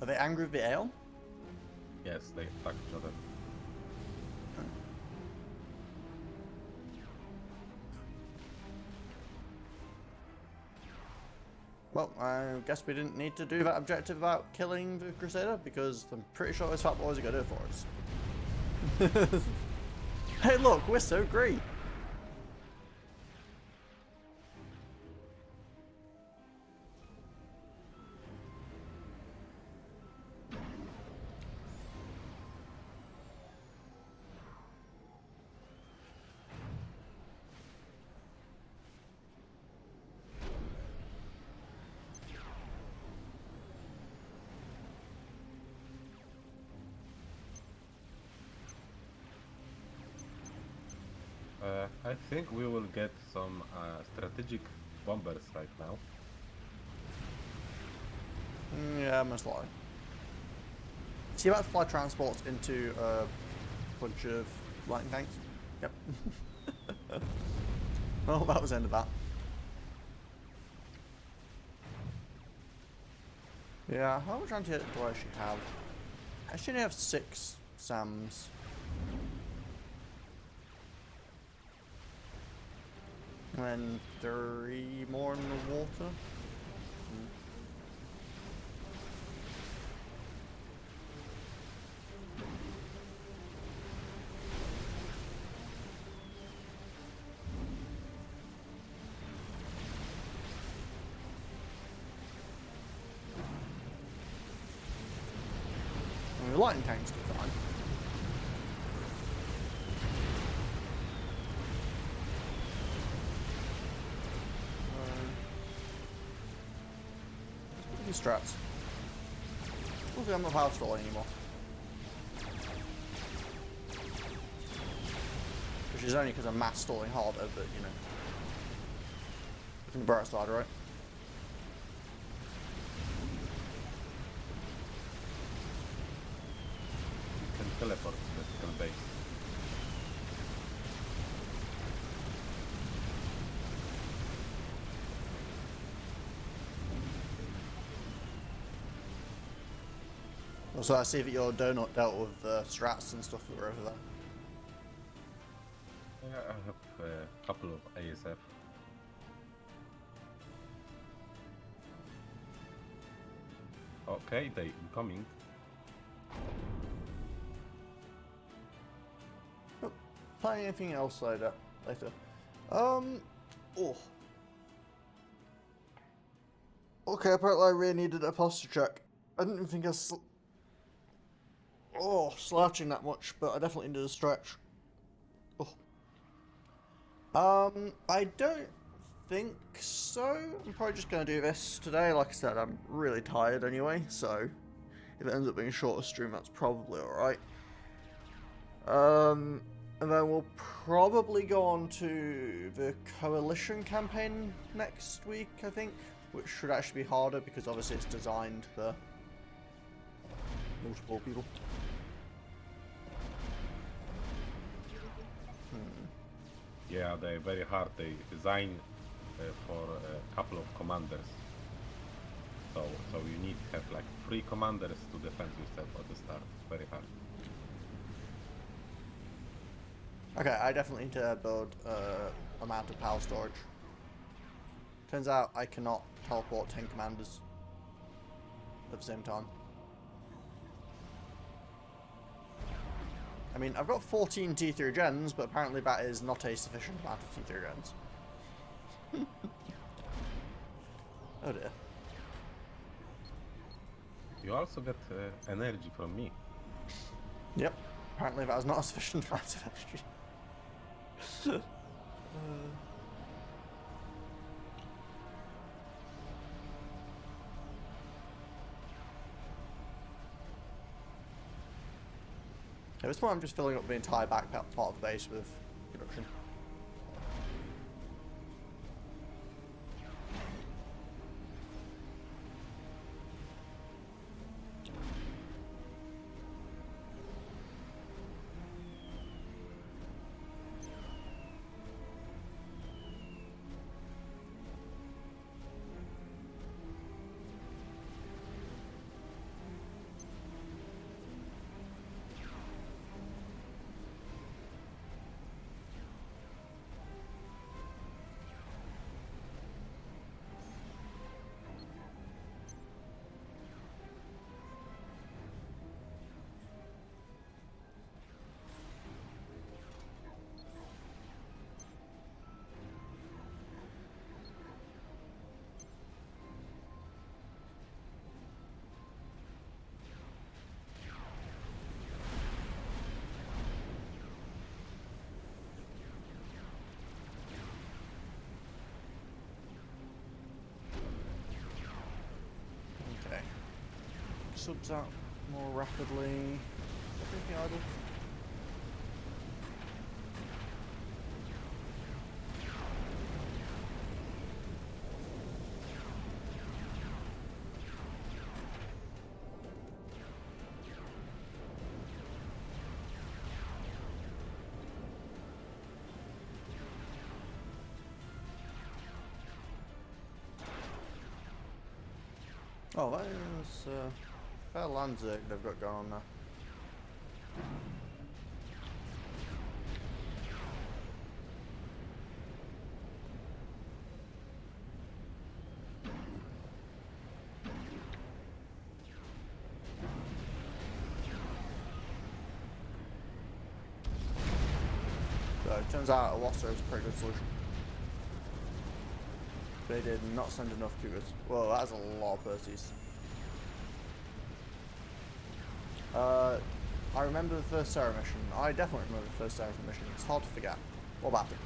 Are they angry with the ale? Yes, they attack each other. Well, I guess we didn't need to do that objective about killing the Crusader, because I'm pretty sure those fat boys are going to do it for us. Hey look, we're so great! I think we will get some strategic bombers right now. Yeah, most likely. See about to fly transports into a bunch of lightning tanks? Yep. Well, that was the end of that. Yeah, how much anti-air do I actually have? I actually only have 6 SAMs. And 3 more in the water. lightning tanks are fine. These strats. Hopefully I'm not power stalling anymore. Which is only because I'm mass stalling harder, but you know. From the bright side, right? You can teleport to the second base. Also, I see that your donut dealt with strats and stuff that were over there. Yeah, I have a couple of ASF. Okay, they incoming. Planning anything else later. Oh. Okay, apparently I really needed a posture check. I didn't even think I was slouching that much, but I definitely needed a stretch. I don't think so. I'm probably just going to do this today. Like I said, I'm really tired anyway, so if it ends up being a shorter stream, that's probably alright. And then we'll probably go on to the Coalition campaign next week, I think, which should actually be harder because obviously it's designed for multiple people. Yeah, they're very hard. They design for a couple of commanders. So you need to have like 3 commanders to defend yourself at the start. Very hard. Okay, I definitely need to build amount of power storage. Turns out I cannot teleport 10 commanders at the same time. I mean, I've got 14 T3 gens, but apparently that is not a sufficient amount of T3 gens. Oh dear. You also get energy from me. Yep. Apparently that is not a sufficient amount of energy. At this point I'm just filling up the entire back part of the base with production. Subs out more rapidly. Anything idle? Oh, that is fair Landzerg they've got going on there. So it turns out a Wasser is a pretty good solution. They did not send enough Cougars. Whoa, that's a lot of Percies. I remember the first Seraphim mission. I definitely remember the first Seraphim mission. It's hard to forget. What about it?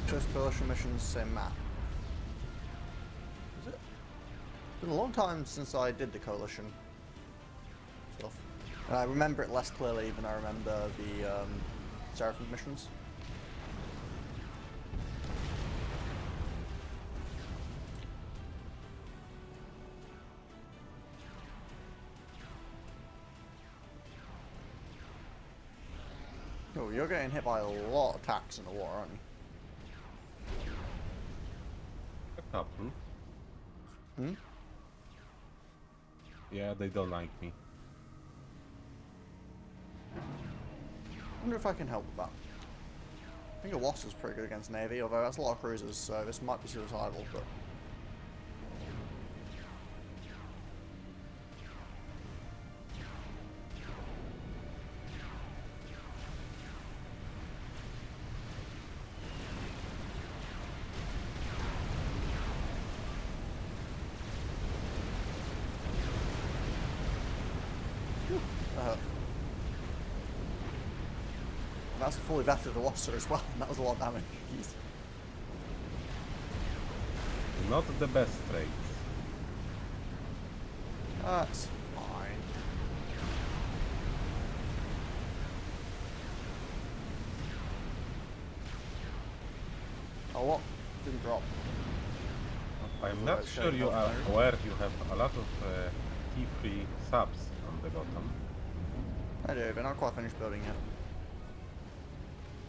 First coalition missions, same map. Is it? It's been a long time since I did the coalition stuff. And I remember it less clearly than I remember the Seraphim missions. Oh, you're getting hit by a lot of attacks in the war, aren't you? A couple. Hmm? Yeah, they don't like me. I wonder if I can help with that. I think a Wasp is pretty good against Navy, although that's a lot of cruisers, so this might be suicidal, but... That's a fully vetted Wasser as well, and that was a lot of damage. Jeez. Not the best trades. That's fine. Oh, what? Didn't drop. I'm not sure you are aware you have a lot of T3 subs on the bottom. I do, but not quite finished building yet.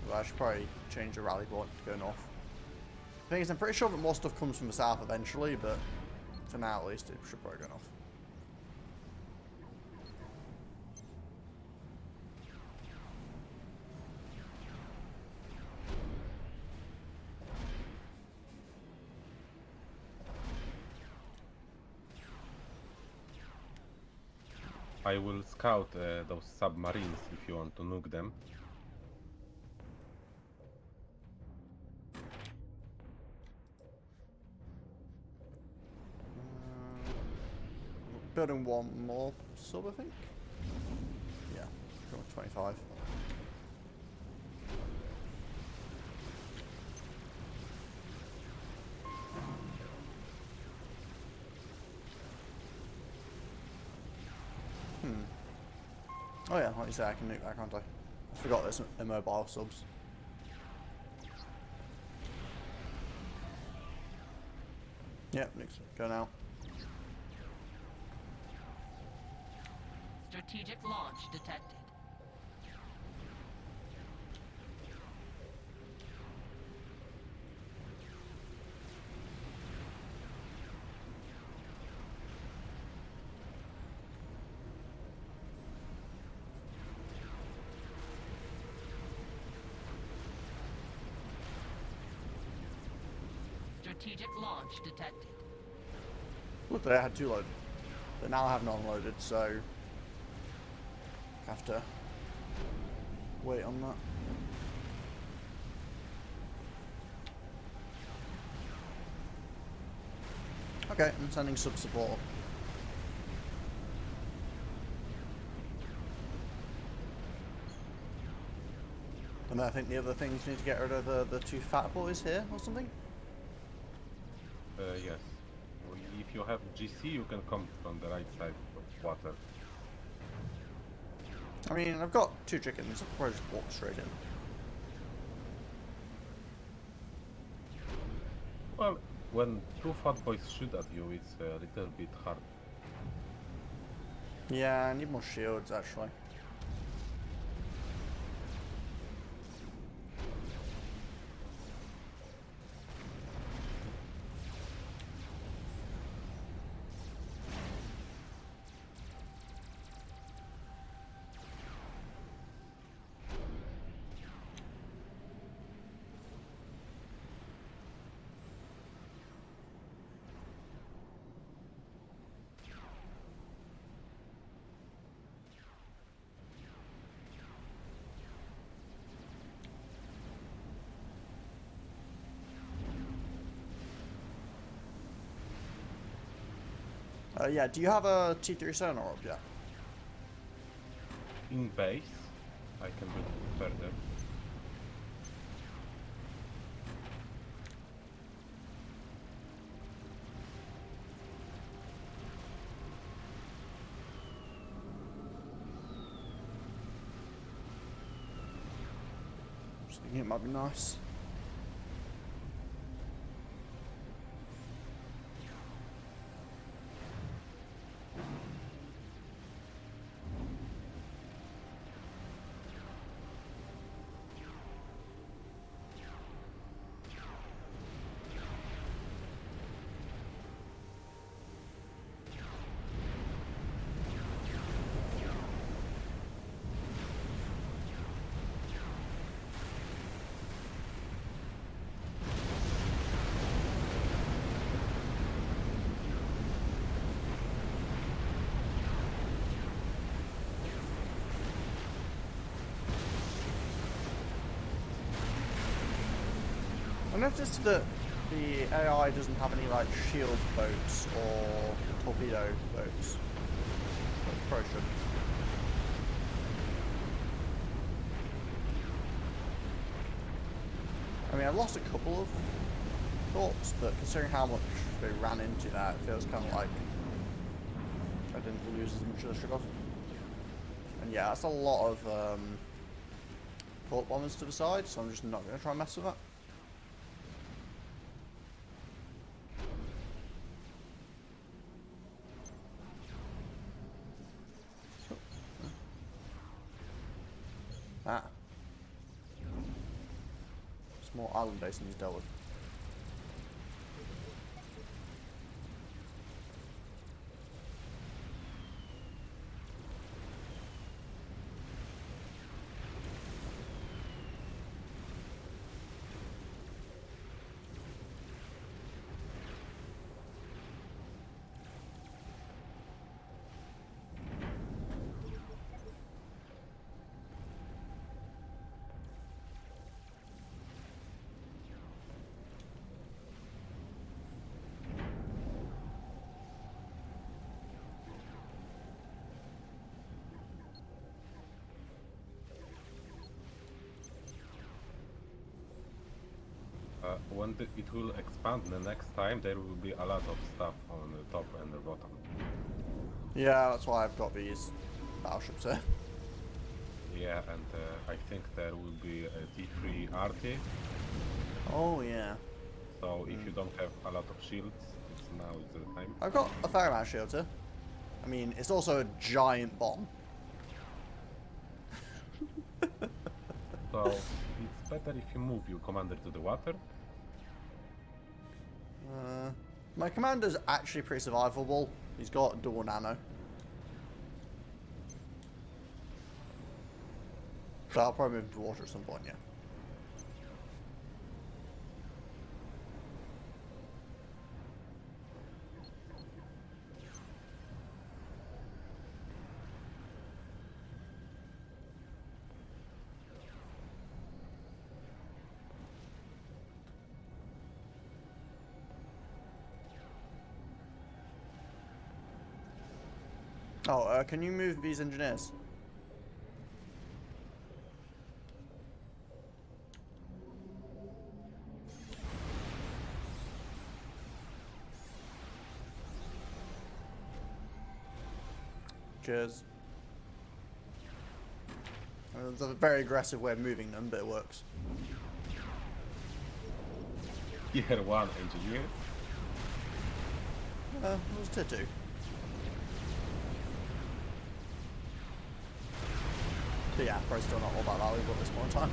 Well, I should probably change the rally point to go north. The thing is, I'm pretty sure that more stuff comes from the south eventually, but for now at least, it should probably go north. I will scout those submarines if you want to nuke them. Building one more sub, I think. Yeah, 25. Oh yeah, like you say, I can nuke that, can't I? I forgot there's immobile subs. Yep, nukes. Go now. Strategic launch detected. Strategic launch detected. Look, I had two loaded. But now I have none loaded, so have to wait on that. Okay, I'm sending sub support. And then I think the other things need to get rid of the two fat boys here or something. Yes. If you have GC, you can come from the right side of water. I mean, I've got two chickens. I'll probably just walk straight in. Well, when two fat boys shoot at you, it's a little bit hard. Yeah, I need more shields actually. Yeah, do you have a T3 sonar up yet? In base, I can do it further. Just thinking it might be nice. I noticed that the AI doesn't have any like shield boats or torpedo boats. But probably should. I mean, I've lost a couple of thoughts, but considering how much they ran into that, it feels kind of like I didn't lose as much as I should have. And yeah, that's a lot of thought bombers to the side, so I'm just not going to try and mess with that. Ah. Small island basin he's dealt with. When it will expand the next time, there will be a lot of stuff on the top and the bottom. Yeah, that's why I've got these battleships here. Yeah, and I think there will be a T3 RT. Oh yeah. So if you don't have a lot of shields, now is the time. I've got a fair amount of shields here. I mean, it's also a giant bomb. So it's better if you move your commander to the water. My commander's actually pretty survivable. He's got dual nano. So I'll probably move to water at some point, yeah. Oh, can you move these engineers? Cheers. It's a very aggressive way of moving them, but it works. Tier 1 engineer. It was tier 2. So yeah, probably still not all that valuable at this point in time.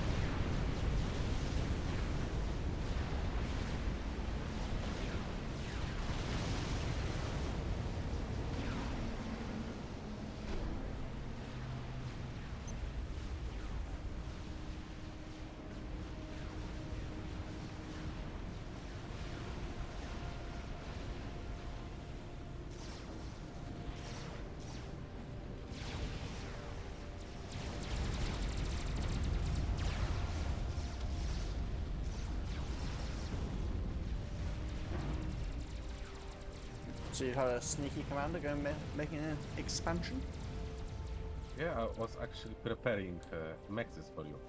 So you've had a sneaky commander go making an expansion? Yeah, I was actually preparing mexes for you.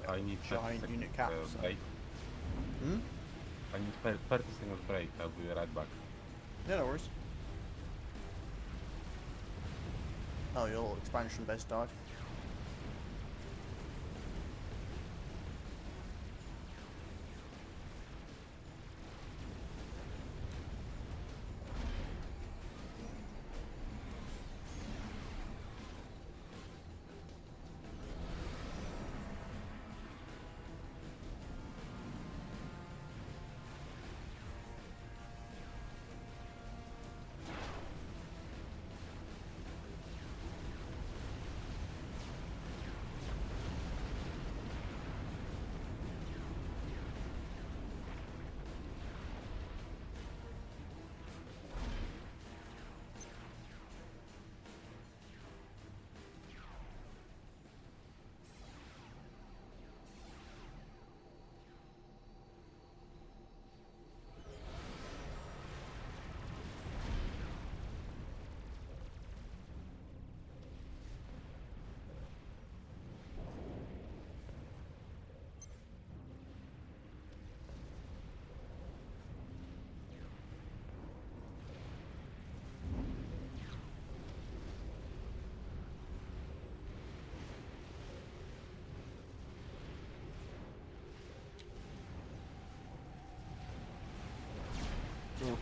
I need 30 Giant seconds, unit caps. break. Hmm? I need 30 seconds break. I'll be right back. Yeah, no worries. Oh, your little expansion base died.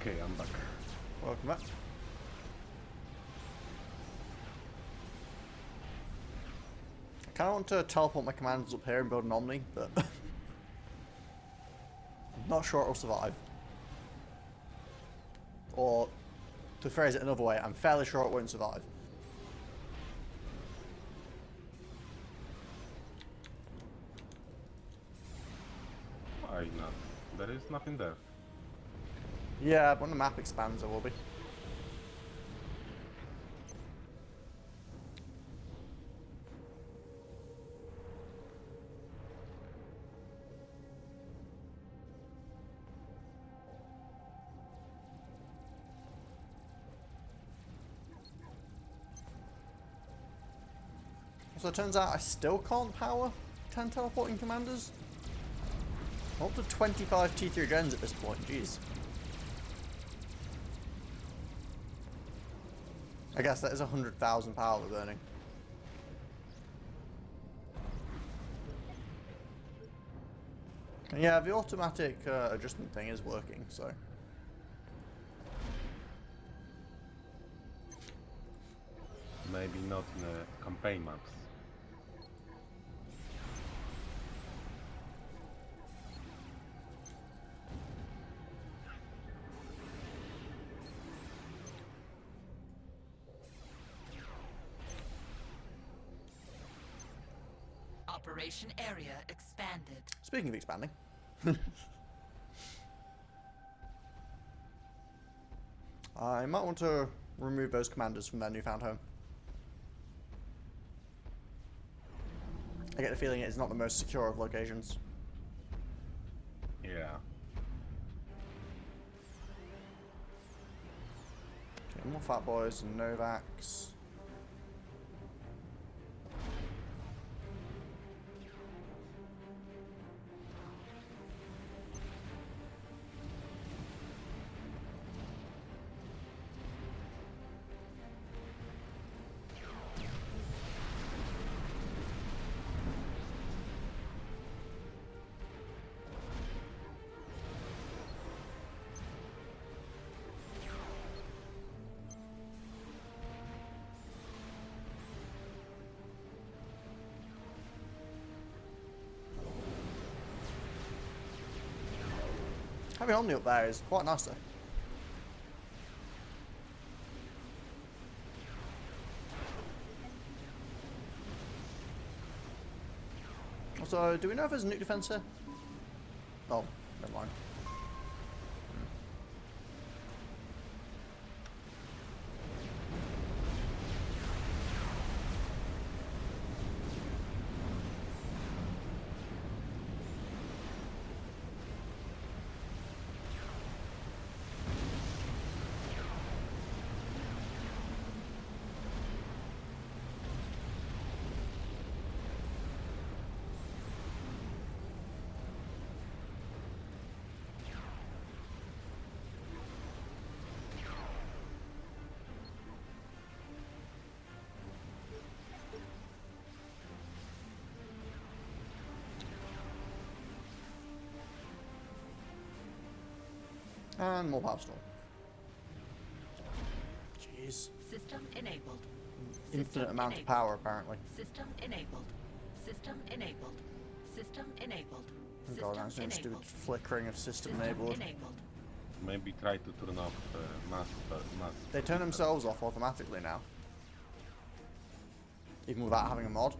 Okay, I'm back. Welcome back. I kind of want to teleport my commanders up here and build an Omni, but I'm not sure it'll survive. Or, to phrase it another way, I'm fairly sure it won't survive. Why not? There is nothing there. Yeah, but when the map expands, there will be. So it turns out I still can't power 10 teleporting commanders. I'm up to 25 T3 gens at this point, jeez. I guess that is 100,000 power we're burning. And yeah, the automatic adjustment thing is working, so. Maybe not in campaign maps. Operation area expanded. Speaking of expanding. I might want to remove those commanders from their newfound home. I get the feeling it's not the most secure of locations. Yeah. Okay, more fat boys and Novaks. Having Omni up there is quite nice though. Also, do we know if there's a nuke defense here? Oh, never mind. And more power storm. Jeez. System enabled. Infinite System amount of enabled. power, apparently. System enabled. System enabled. System enabled. Oh System god, that's doing stupid enabled. flickering of system System enabled. enabled. Maybe try to turn off mass. They turn themselves off automatically now. Even without having a mod.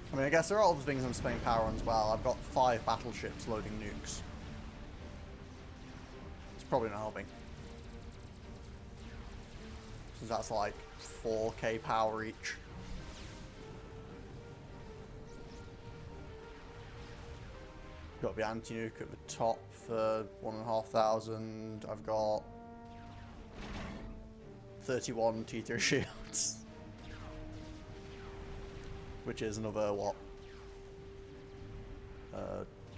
I mean, I guess there are other things I'm spending power on as well. I've got 5 battleships loading nukes. It's probably not helping. Since that's like 4k power each. Got the anti-nuke at the top for 1,500. I've got 31 T3 shields. Which is another, what?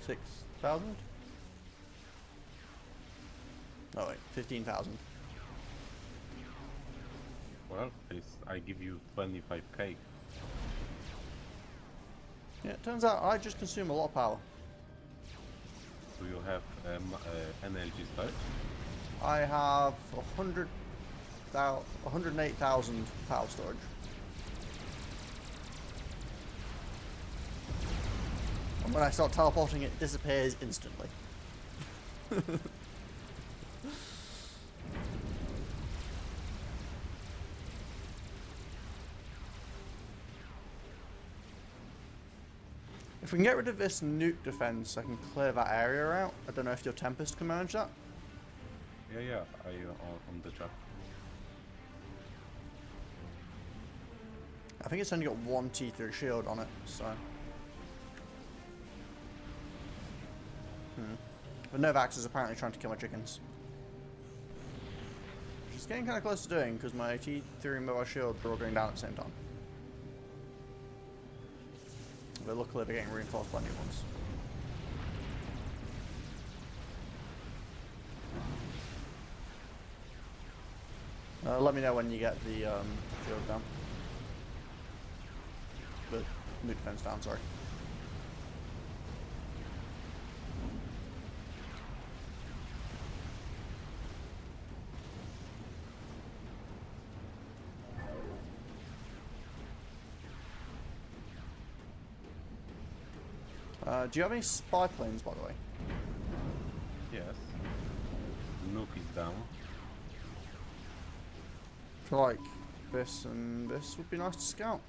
6,000? Oh wait, 15,000. Well, I give you 25k. Yeah, it turns out I just consume a lot of power. Do you have energy storage? I have 108,000 power storage. And when I start teleporting, it disappears instantly. If we can get rid of this nuke defense, I can clear that area out. I don't know if your Tempest can manage that. Yeah, I on the job. I think it's only got 1 T3 shield on it, so. But Novax is apparently trying to kill my chickens. Which is getting kind of close to doing, because my T3 mobile shield are all going down at the same time. But luckily they're getting reinforced by new ones. Let me know when you get the shield down. The nuke defense down, sorry. Do you have any spy planes, by the way? Yes. Nuke is down. I feel like this and this would be nice to scout.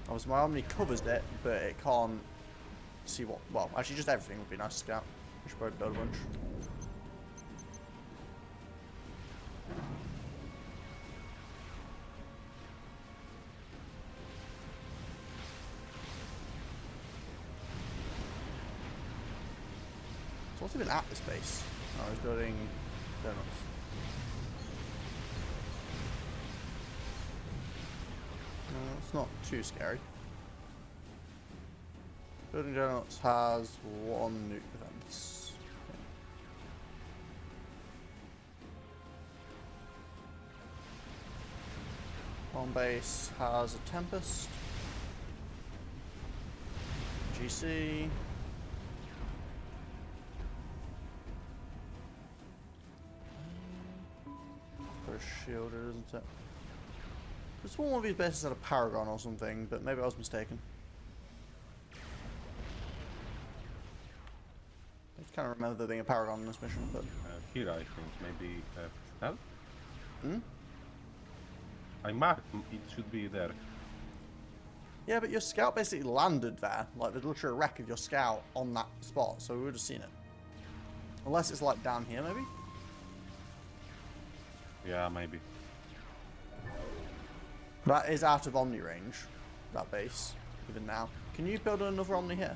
Obviously, my Omni covers it, but it can't see what. Well, actually, just everything would be nice to scout. We should probably build a bunch. So what's even at this base? Oh, I was building donuts. No, it's not too scary. Building donuts has 1 nuke defense. On base has a Tempest. GC. For a shielder, isn't it? This one of these bases had a Paragon or something, but maybe I was mistaken. I can't remember there being a Paragon in this mission, but... Here, I think, maybe stealth? Hmm? I marked, it should be there. Yeah, but your scout basically landed there. Like, there's literally a wreck of your scout on that spot, so we would have seen it. Unless it's, like, down here, maybe? Yeah, maybe. That is out of Omni range, that base, even now. Can you build another Omni here?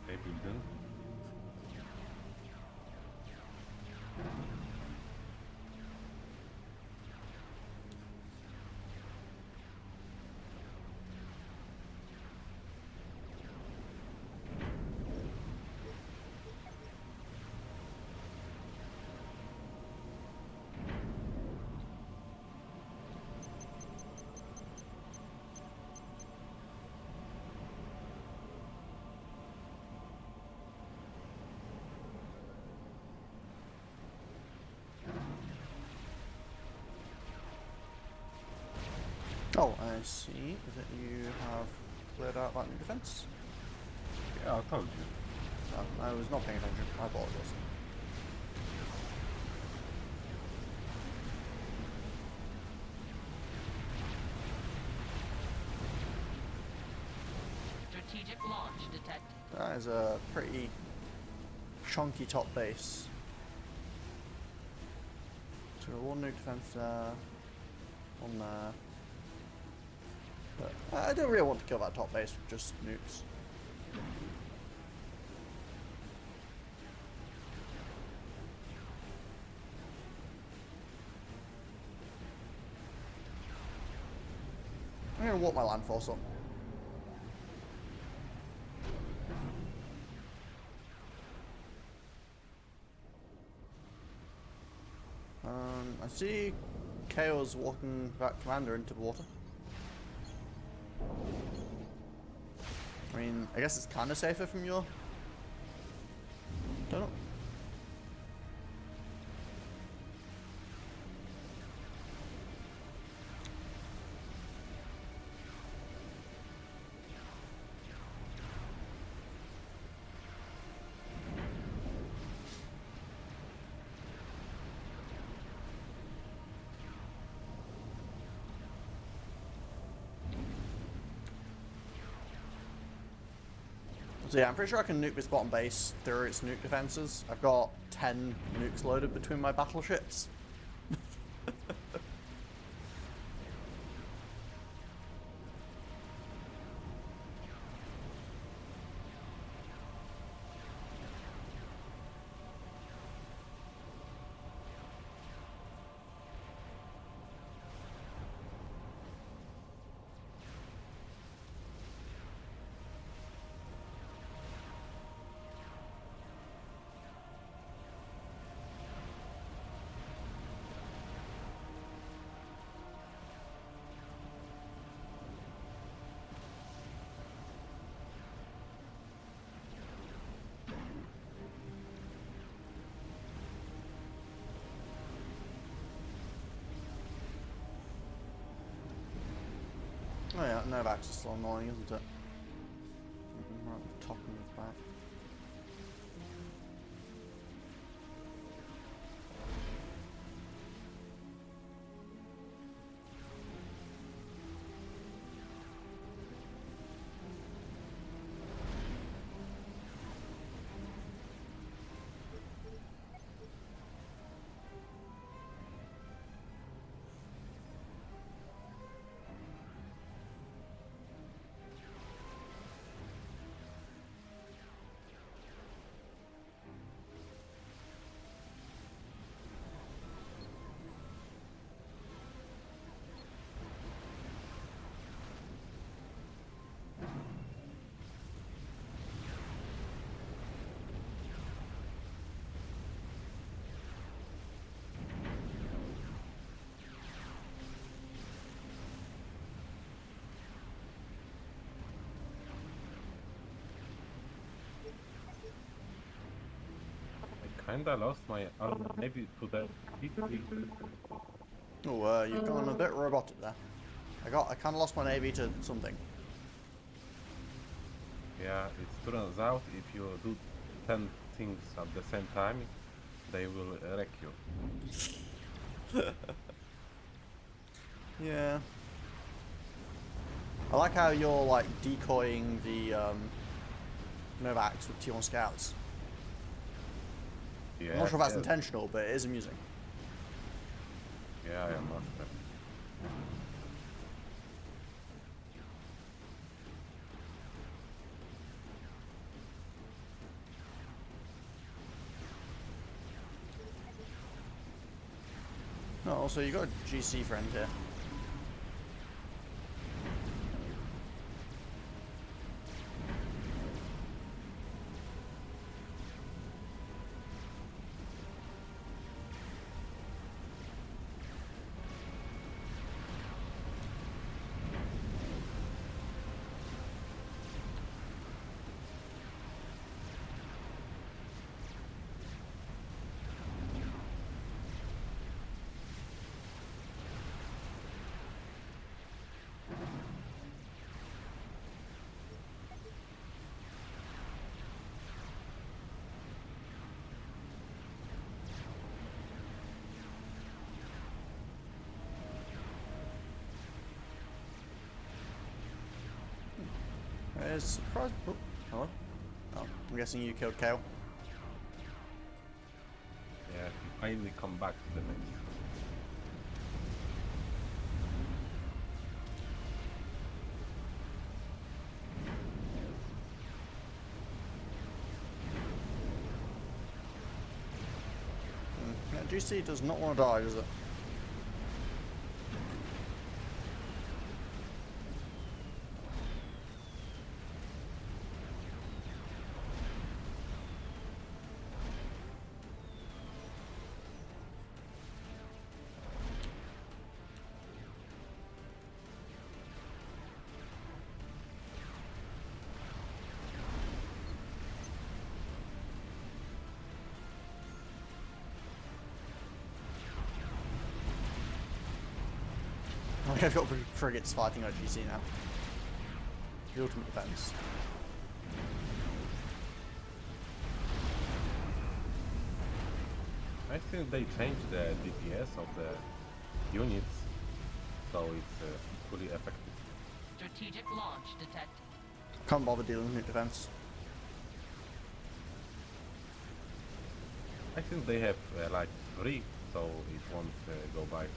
Okay, building. Oh, I see that you have cleared out that new defense. Yeah, I told you. I was not paying attention. I apologize. Strategic launch detected. That is a pretty chunky top base. So 1 nuke defense there, 1 there. But I don't really want to kill that top base with just nukes. I'm going to walk my land force up. I see Chaos walking that commander into the water. I mean, I guess it's kind of safer from your... Don't know. So yeah, I'm pretty sure I can nuke this bottom base through its nuke defenses. I've got 10 nukes loaded between my battleships. that Novax is still annoying, isn't it? Right at the top and the back. Kinda lost my arm maybe to the Oh, you've gone a bit robotic there. I kind of lost my navy to something. Yeah, it turns out if you do 10 things at the same time, they will wreck you. Yeah. I like how you're like decoying the Novax with T1 scouts. Yeah, I'm not sure if that's yeah. intentional, but it is amusing. Yeah, I am master. No, also you got a GC friend here. Surprise. Oh, hello. Oh, I'm guessing you killed Kael. Yeah, he finally come back to the base. Yeah, GC does not want to die, does it? I've got frigates fighting OGC now. The ultimate defense. I think they changed the DPS of the units, so it's fully effective. Strategic launch detected. Can't bother dealing with defense. I think they have like 3, so it won't go by.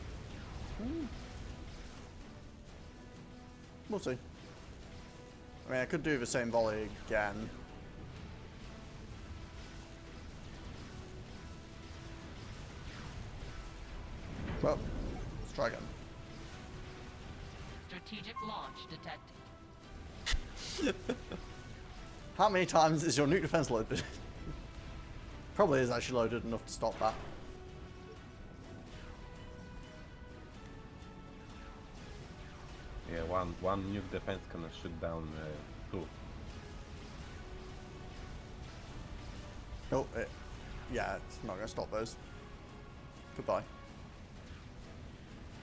We'll see. I mean, I could do the same volley again. Well, let's try again. Strategic launch detected. How many times is your nuke defense loaded? Probably is actually loaded enough to stop that. Yeah, one nuke defense can shoot down 2. Oh, yeah, it's not going to stop those. Goodbye.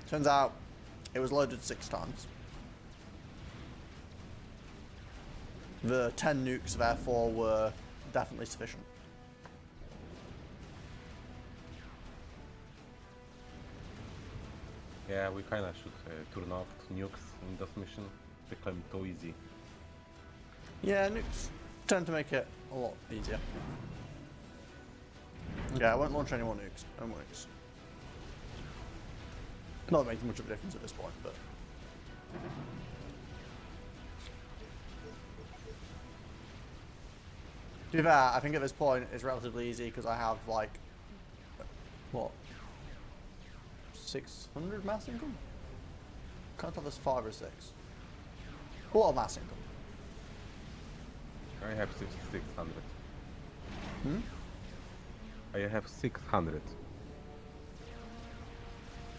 Turns out, it was loaded 6 times. the 10 nukes therefore were definitely sufficient. Yeah, we kinda should turn off nukes in this mission. They become too easy. Yeah, nukes tend to make it a lot easier. Okay, I won't launch any more nukes. No more nukes. Not making much of a difference at this point, but... To be fair, I think at this point it's relatively easy because I have like... What? 600 mass income? Can't tell if there's 5 or 6. A lot of mass income. I have 600. Hmm? I have 600.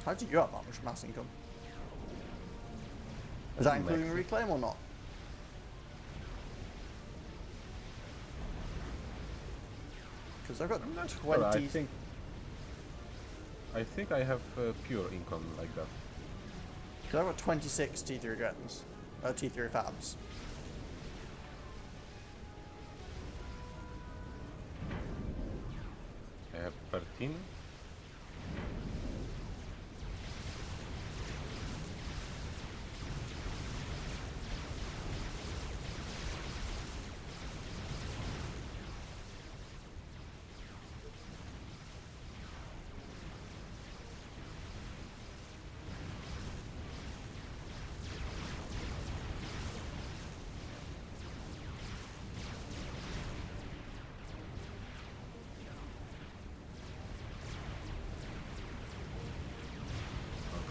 How do you have that much mass income? Is that including Max. reclaim or not? Because I've got 20... Well, I think I have pure income like that. Because I've got 26 T3 gens. T3 fabs. I have 13.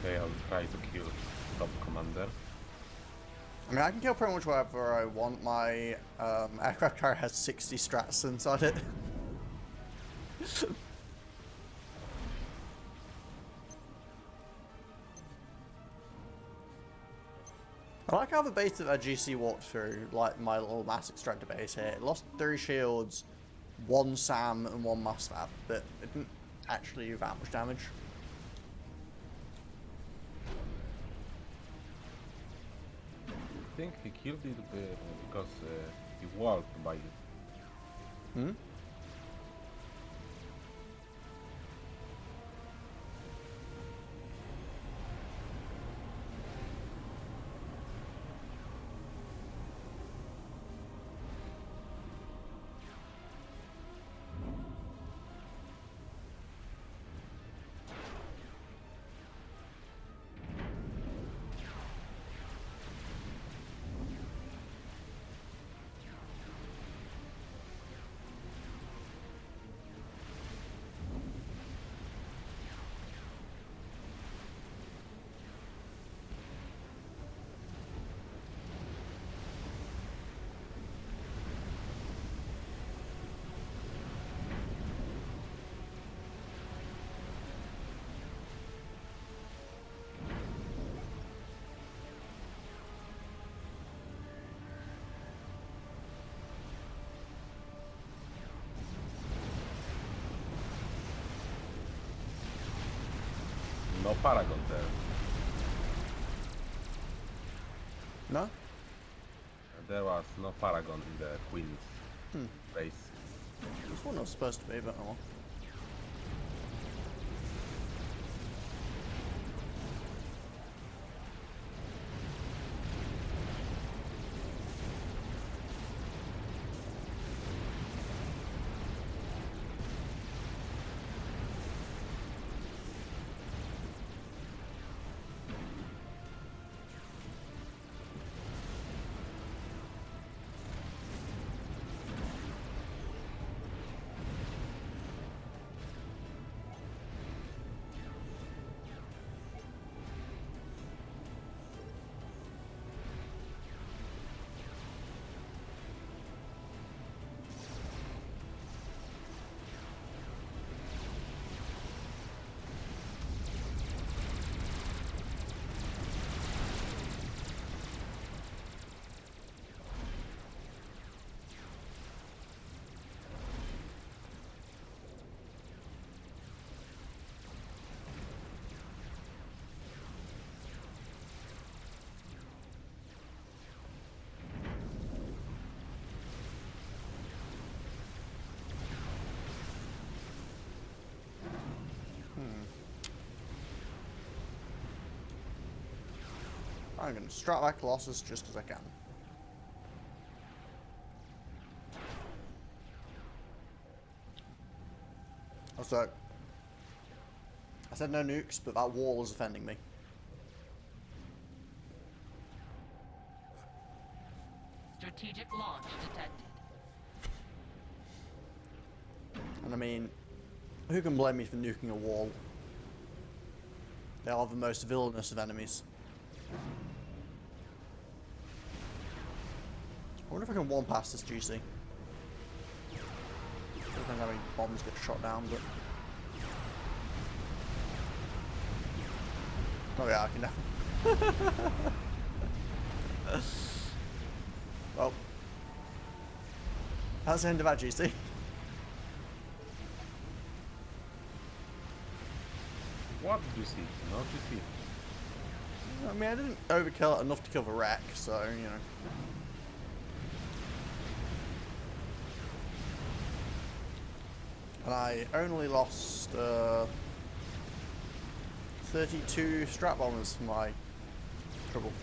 Okay, I'll try to kill top commander. I mean, I can kill pretty much whatever I want. My aircraft carrier has 60 strats inside it. I like how the base that GC walked through, like my little mass extractor base here. It lost 3 shields, 1 SAM, and 1 mass fab, but it didn't actually do that much damage. I think he killed it because he walked by it. Hmm? No Paragon there. No? There was no Paragon in the Queen's base. This one was supposed to be, but oh well. I'm going to strike my Colossus just because I can. Also, I said no nukes, but that wall is offending me. Strategic launch detected. And I mean, who can blame me for nuking a wall? They are the most villainous of enemies. I wonder if I can one pass this GC. I don't know how many bombs get shot down, but... Oh yeah, I can now. Well, that's the end of that GC. What did you see? No GC. I mean, I didn't overkill it enough to kill the wreck, so, you know. And I only lost 32 strap bombers for my trouble.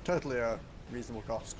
Totally a reasonable cost.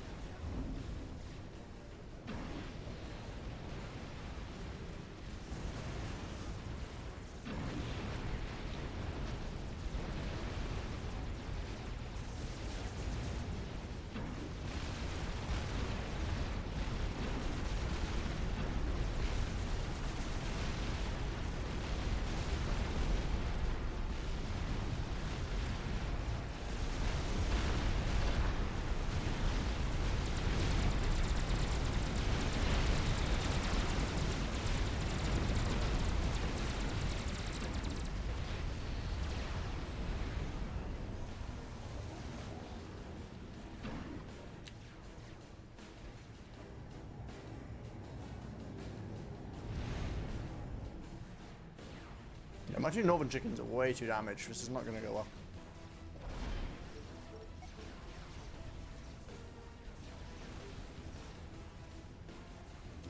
Yeah, my two northern chickens are way too damaged. This is not going to go well.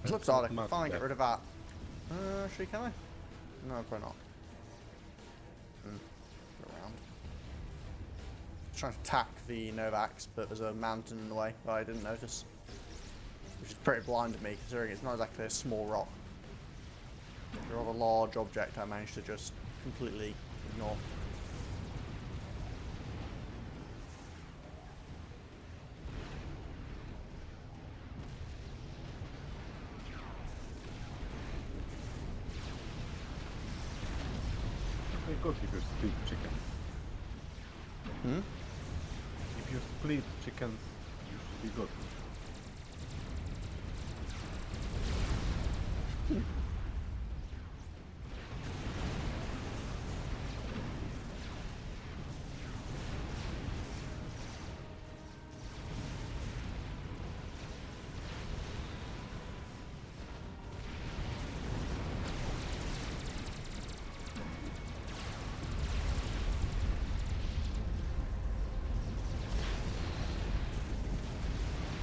Flip side, I can finally get rid of that. Actually, can I? No, probably not. Go around. Trying to attack the Novax, but there's a mountain in the way that I didn't notice. Which is pretty blind to me, considering it's not exactly a small rock. It's a rather large object I managed to just completely ignore. Very good if you split chicken. Hmm? If you split chickens, you should be good.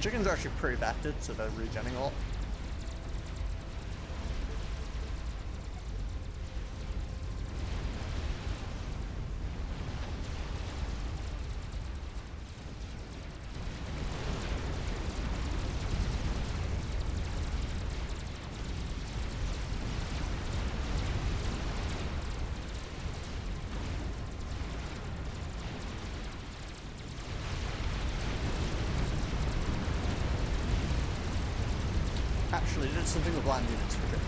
Chickens are actually pretty vectored, so they're regenning a lot. Actually, did something with land units for change.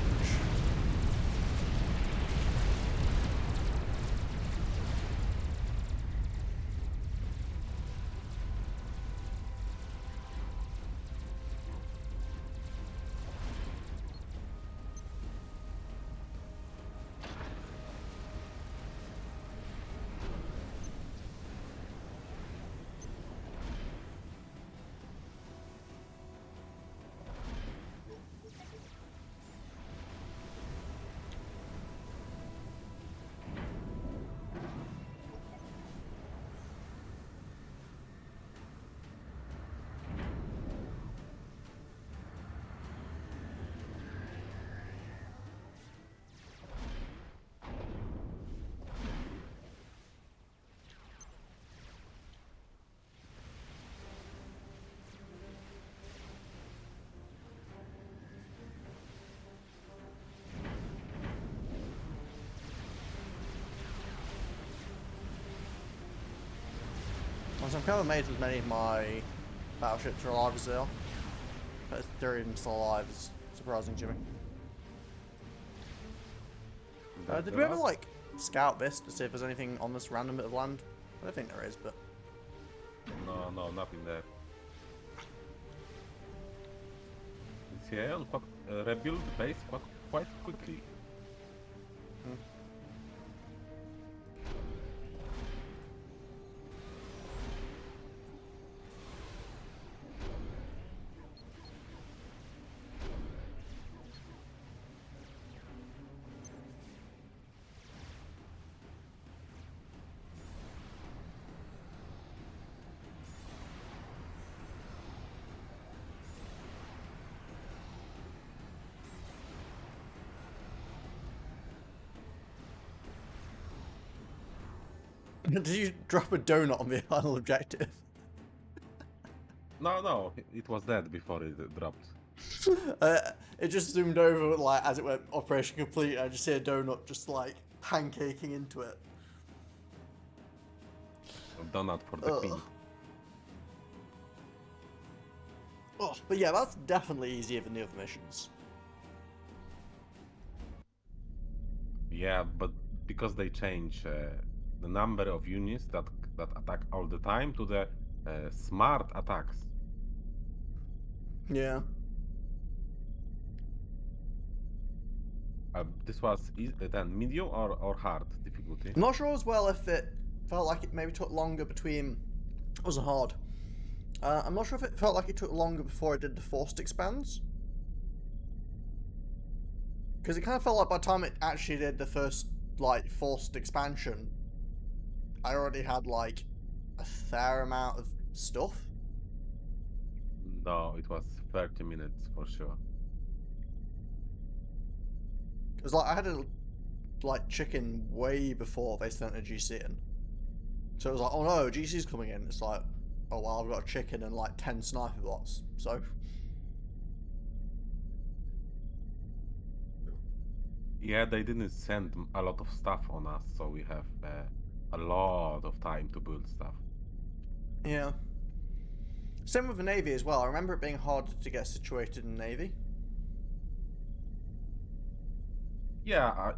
So I'm kind of amazed as many of my battleships are alive as they are. But they're even still alive is surprising to me. Did we ever like scout this to see if there's anything on this random bit of land? I don't think there is, but No, nothing there. Israel rebuild the base quite quickly. Did you drop a donut on the final objective? No, it was dead before it dropped. It just zoomed over like as it went operation complete. I just see a donut just like pancaking into it. Donut for the queen. Oh, but yeah, that's definitely easier than the other missions. Yeah, but because they change the number of units that attack all the time to the smart attacks. Yeah. This was then medium or hard difficulty. I'm not sure as well if it felt like it maybe took longer between. It wasn't hard. I'm not sure if it felt like it took longer before it did the forced expands. Because it kind of felt like by the time it actually did the first like forced expansion, I already had like a fair amount of stuff. No, it was 30 minutes for sure. Because like I had a like chicken way before they sent a GC in. So it was like, oh no, GC's coming in. It's like, oh well, I've got a chicken and like 10 sniper bots. So Yeah, they didn't send a lot of stuff on us, so we have a lot of time to build stuff. yeah. Same with the Navy as well. I remember it being harder to get situated in the Navy. Yeah,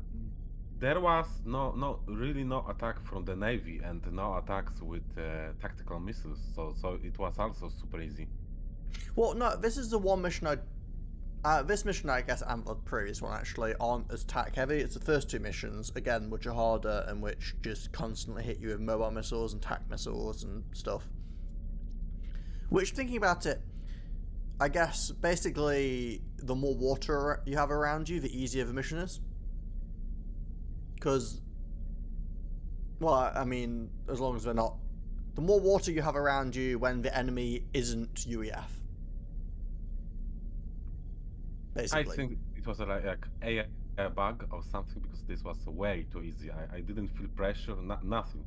there was really no attack from the Navy and no attacks with tactical missiles, so it was also super easy. Well, no, this is the one mission this mission, I guess, and the previous one actually, aren't as attack heavy. It's the first two missions, again, which are harder and which just constantly hit you with mobile missiles and tac missiles and stuff. Which, thinking about it, I guess, basically, the more water you have around you, the easier the mission is. Because, well, I mean, as long as they're not... The more water you have around you when the enemy isn't UEF. Basically. I think it was like a bug or something, because this was way too easy. I didn't feel pressure, nothing.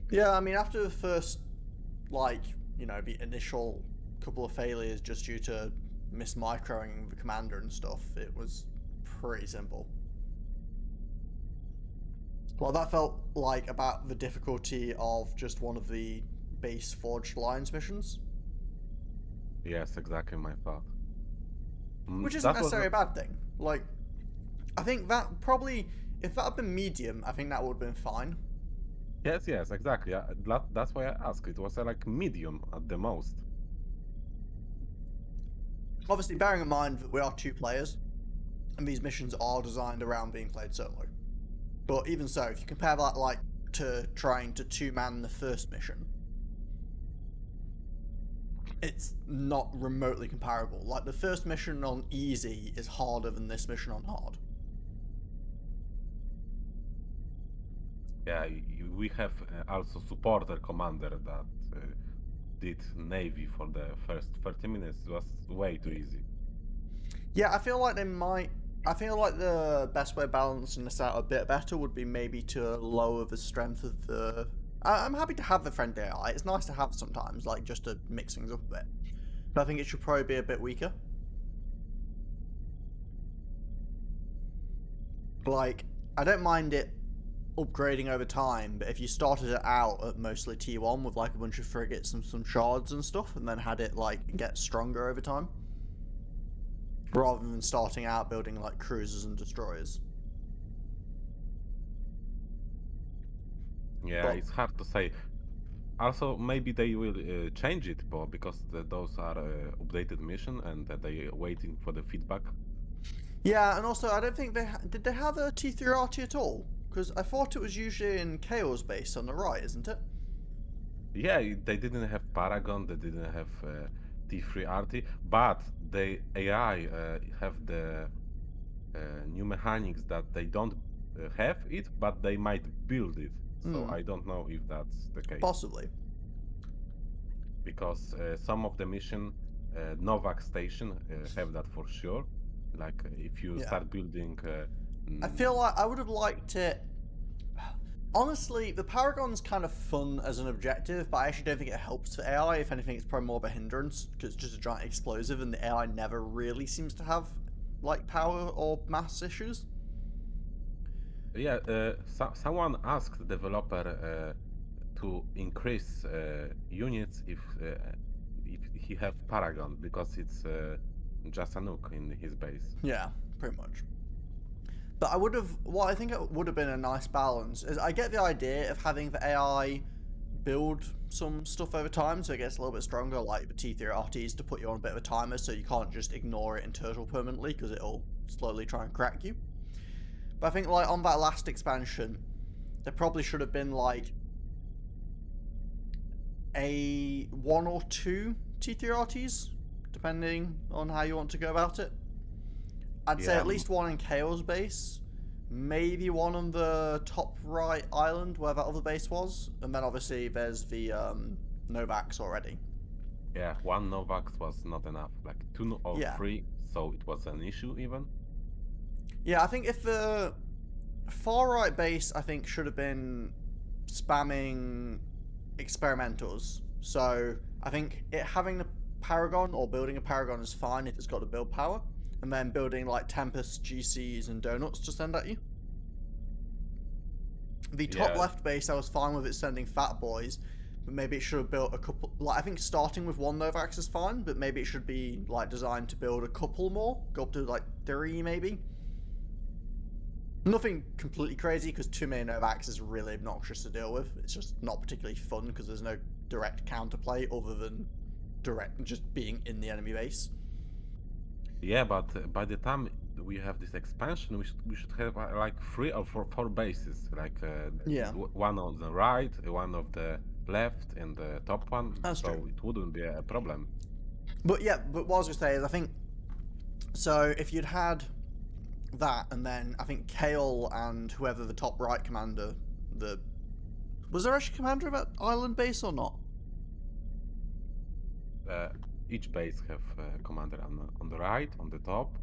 Yeah, I mean, after the first, like, you know, the initial couple of failures just due to mismicroing the commander and stuff, it was pretty simple. Well, that felt like about the difficulty of just one of the base Forged Lions missions. Yes, exactly my thought. Which isn't necessarily a bad thing. Like, I think that probably, if that had been medium, I think that would have been fine. Yes, exactly. That's why I asked. It was like medium at the most. Obviously, bearing in mind that we are 2 players, and these missions are designed around being played solo. But even so, if you compare that, like, to trying to 2-man the first mission, it's not remotely comparable. Like, the first mission on easy is harder than this mission on hard. Yeah, we have also supporter commander that did Navy for the first 30 minutes. It was way too easy. Yeah, I feel like they might... I feel like the best way of balancing this out a bit better would be maybe to lower the strength of the... I'm happy to have the friendly AI. It's nice to have sometimes, like, just to mix things up a bit. But I think it should probably be a bit weaker. Like, I don't mind it upgrading over time, but if you started it out at mostly T1 with like a bunch of frigates and some shards and stuff, and then had it like get stronger over time, rather than starting out building like cruisers and destroyers. Yeah, But- it's hard to say. Also, maybe they will change it, but because those are updated mission and they are waiting for the feedback. Yeah, and also I don't think did they have a T3RT at all? Because I thought it was usually in Chaos base on the right, isn't it? Yeah, they didn't have Paragon, they didn't have T3RT, but the AI have the new mechanics that they don't have it, but they might build it. So Hmm. I don't know if that's the case. Possibly. Because some of the mission Novak station have that for sure. Like if you Yeah. start building I feel like I would have liked it. Honestly, the Paragon's kind of fun as an objective, but I actually don't think it helps for AI. If anything, it's probably more of a hindrance, because it's just a giant explosive, and the AI never really seems to have, like, power or mass issues. yeah, someone asked the developer to increase units if he have Paragon, because it's just a nuke in his base. Yeah, pretty much. But what I think it would have been a nice balance is I get the idea of having the AI build some stuff over time so it gets a little bit stronger, like the T3RTs to put you on a bit of a timer so you can't just ignore it in turtle permanently because it'll slowly try and crack you. But I think like on that last expansion, there probably should have been like a 1 or 2 T3RTs, depending on how you want to go about it. I'd say Yeah. at least one in Chaos base, maybe one on the top right island where that other base was, and then obviously there's the Novax already. Yeah, one Novax was not enough. Like 2 or Yeah. 3, so it was an issue even. Yeah, I think if the far right base, I think, should have been spamming experimentals. So I think having a Paragon or building a Paragon is fine if it's got to build power, and then building like Tempest, GCs, and Donuts to send at you. The top Yeah. left base, I was fine with it sending Fat Boys, but maybe it should have built a couple. Like I think starting with one Novax is fine, but maybe it should be like designed to build a couple more, go up to like 3 maybe. Nothing completely crazy, because too many Novax is really obnoxious to deal with. It's just not particularly fun because there's no direct counterplay other than just being in the enemy base. Yeah, but by the time we have this expansion, we should have like 3 or 4 bases, like Yeah. one on the right, one of the left, and the top one. That's so true. it wouldn't be a problem. But yeah, but what I was gonna say is I think so if you'd had that, and then I think Kael and whoever the top right commander, was there actually a commander of that island base or not? Each base have a commander on the right, on the top.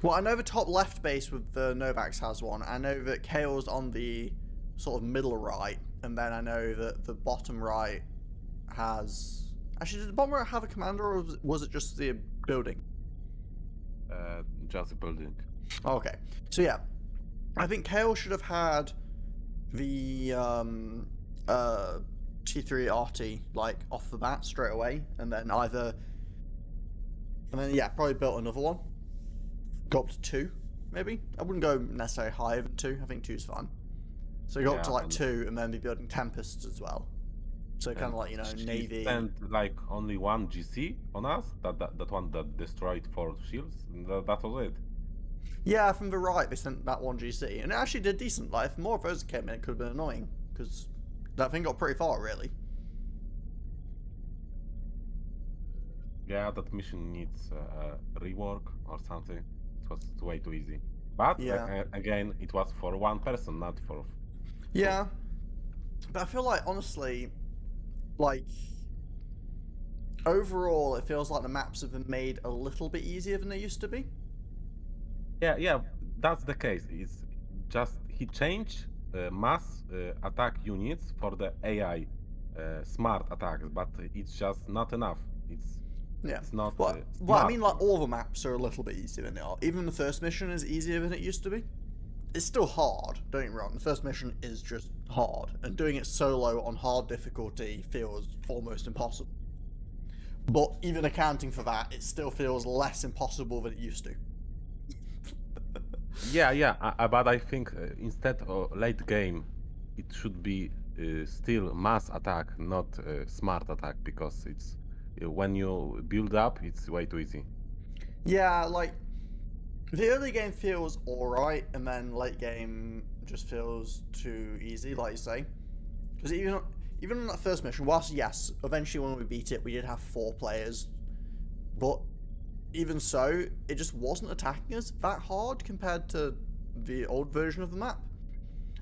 Well, I know the top left base with the Novax has one. I know that Kael's on the sort of middle right, and then I know that the bottom right has. Actually, did the bottom right have a commander, or was it just the building? Just building. Okay, so yeah, I think Kael should have had the T3RT like off the bat straight away, and then probably built another one. Go up to 2, maybe. I wouldn't go necessarily higher than 2. I think 2's fine. So go up to Yeah, like and- 2, and then be building Tempests as well. So kind of like She Navy. sent like only one GC on us. That one that destroyed 4 shields. And that was it. Yeah, from the right they sent that one GC, and it actually did decent. Like if more of those came in, it could have been annoying because that thing got pretty far, really. Yeah, that mission needs a rework or something. It was way too easy. But Yeah. again, it was for one person, not for. Yeah, but I feel like honestly, like overall, it feels like the maps have been made a little bit easier than they used to be. Yeah, that's the case. It's just he changed mass attack units for the AI smart attacks, but it's just not enough. Yeah. It's not. Well, I smart. mean, like all the maps are a little bit easier than they are. Even the first mission is easier than it used to be. it's still hard, don't get me wrong. The first mission is just hard, and doing it solo on hard difficulty feels almost impossible. But even accounting for that, it still feels less impossible than it used to. Yeah. But I think instead of late game, it should be still mass attack, not smart attack, because it's when you build up, it's way too easy. Yeah, like the early game feels alright, and then late game just feels too easy, like you say. Because even on that first mission, whilst yes, eventually when we beat it, we did have 4 players, but even so, it just wasn't attacking us that hard compared to the old version of the map.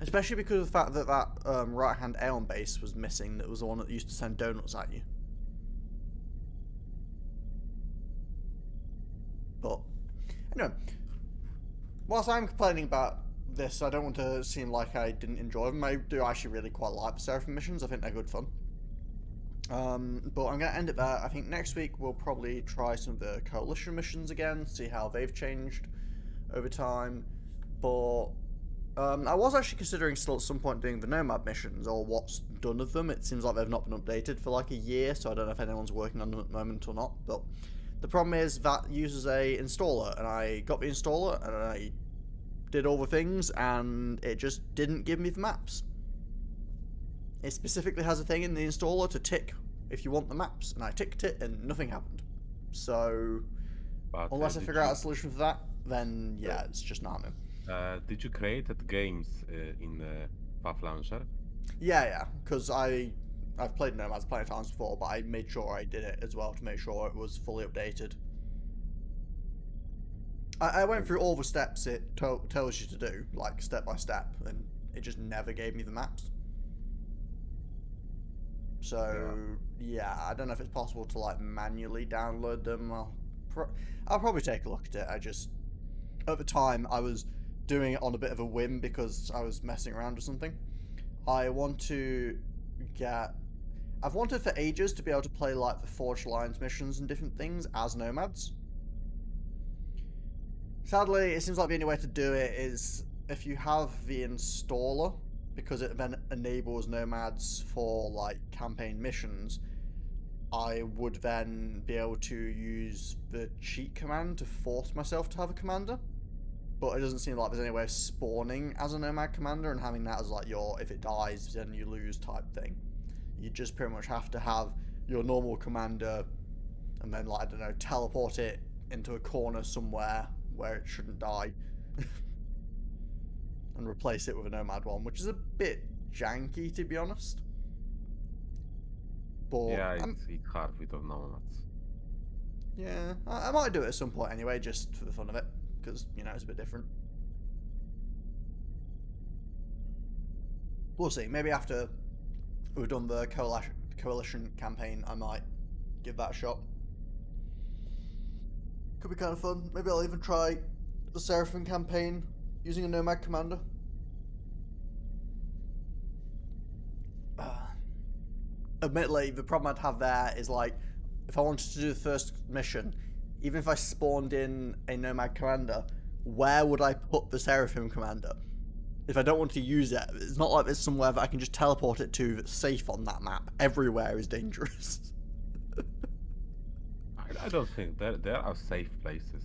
Especially because of the fact that that right-hand Aeon base was missing, that was the one that used to send donuts at you. But, anyway, whilst I'm complaining about this, I don't want to seem like I didn't enjoy them. I do actually really quite like the Seraphim missions. I think they're good fun. But I'm going to end it there. I think next week we'll probably try some of the Coalition missions again, see how they've changed over time. But I was actually considering still at some point doing the Nomad missions, or what's done of them. It seems like they've not been updated for like a year, so I don't know if anyone's working on them at the moment or not. But the problem is that uses a installer, and I got the installer, and I did all the things, and it just didn't give me the maps. It specifically has a thing in the installer to tick if you want the maps, and I ticked it, and nothing happened. So, But, unless I figure out a solution for that, then yeah, it's just not happening. Did you create games in FAF launcher? Yeah, because I've played Nomads plenty of times before, but I made sure I did it as well to make sure it was fully updated. I went through all the steps it tells you to do, like step by step, and it just never gave me the maps. So yeah, I don't know if it's possible to like manually download them. I'll probably take a look at it. I just, at the time, I was doing it on a bit of a whim because I was messing around or something. I've wanted for ages to be able to play like the Forged Alliance missions and different things as Nomads. Sadly, it seems like the only way to do it is if you have the installer, because it then enables Nomads for like campaign missions. I would then be able to use the cheat command to force myself to have a commander. But it doesn't seem like there's any way of spawning as a Nomad commander and having that as like your, if it dies, then you lose type thing. You just pretty much have to have your normal commander and then, like, I don't know, teleport it into a corner somewhere where it shouldn't die and replace it with a Nomad one, which is a bit janky, to be honest. But Yeah, it's hard with the nomads. yeah, I might do it at some point anyway, just for the fun of it, because, you know, it's a bit different. We'll see. Maybe after we've done the coalition campaign, I might give that a shot. Could be kind of fun. Maybe I'll even try the Seraphim campaign using a Nomad commander. Admittedly, the problem I'd have there is, like, if I wanted to do the first mission, even if I spawned in a Nomad commander, where would I put the Seraphim commander? If I don't want to use it, it's not like there's somewhere that I can just teleport it to that's safe on that map. Everywhere is dangerous. I don't think there are safe places.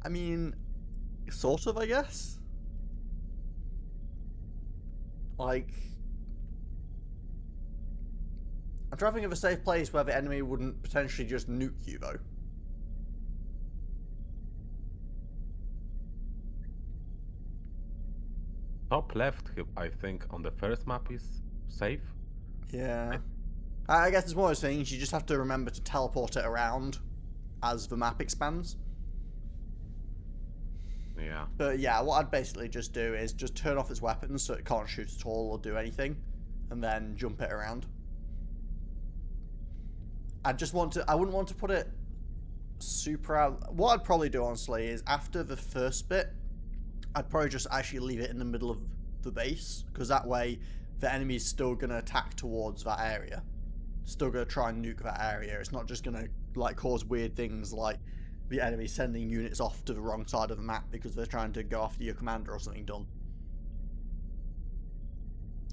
I mean, sort of, I guess. Like, I'm trying to think of a safe place where the enemy wouldn't potentially just nuke you, though. Top left, I think, on the first map is safe. Yeah. I guess it's one of those things, you just have to remember to teleport it around as the map expands. Yeah. But yeah, what I'd basically just do is just turn off its weapons so it can't shoot at all or do anything, and then jump it around. I wouldn't want to put it super out. What I'd probably do, honestly, is after the first bit, I'd probably just actually leave it in the middle of the base, because that way the enemy's still going to attack towards that area. Still going to try and nuke that area. It's not just going to, like, cause weird things like the enemy sending units off to the wrong side of the map because they're trying to go after your commander or something done.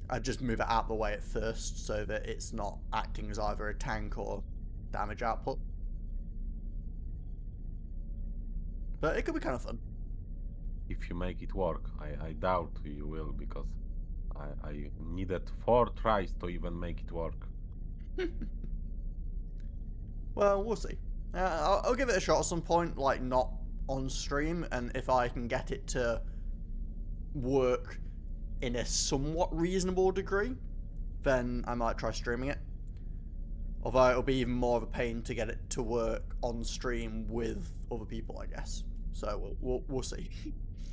I'd just move it out of the way at first so that it's not acting as either a tank or damage output. But it could be kind of fun. If you make it work, I doubt you will, because I needed 4 tries to even make it work. Well, we'll see. I'll give it a shot at some point, like not on stream, and if I can get it to work in a somewhat reasonable degree, then I might try streaming it. Although it'll be even more of a pain to get it to work on stream with other people, I guess. So we'll see.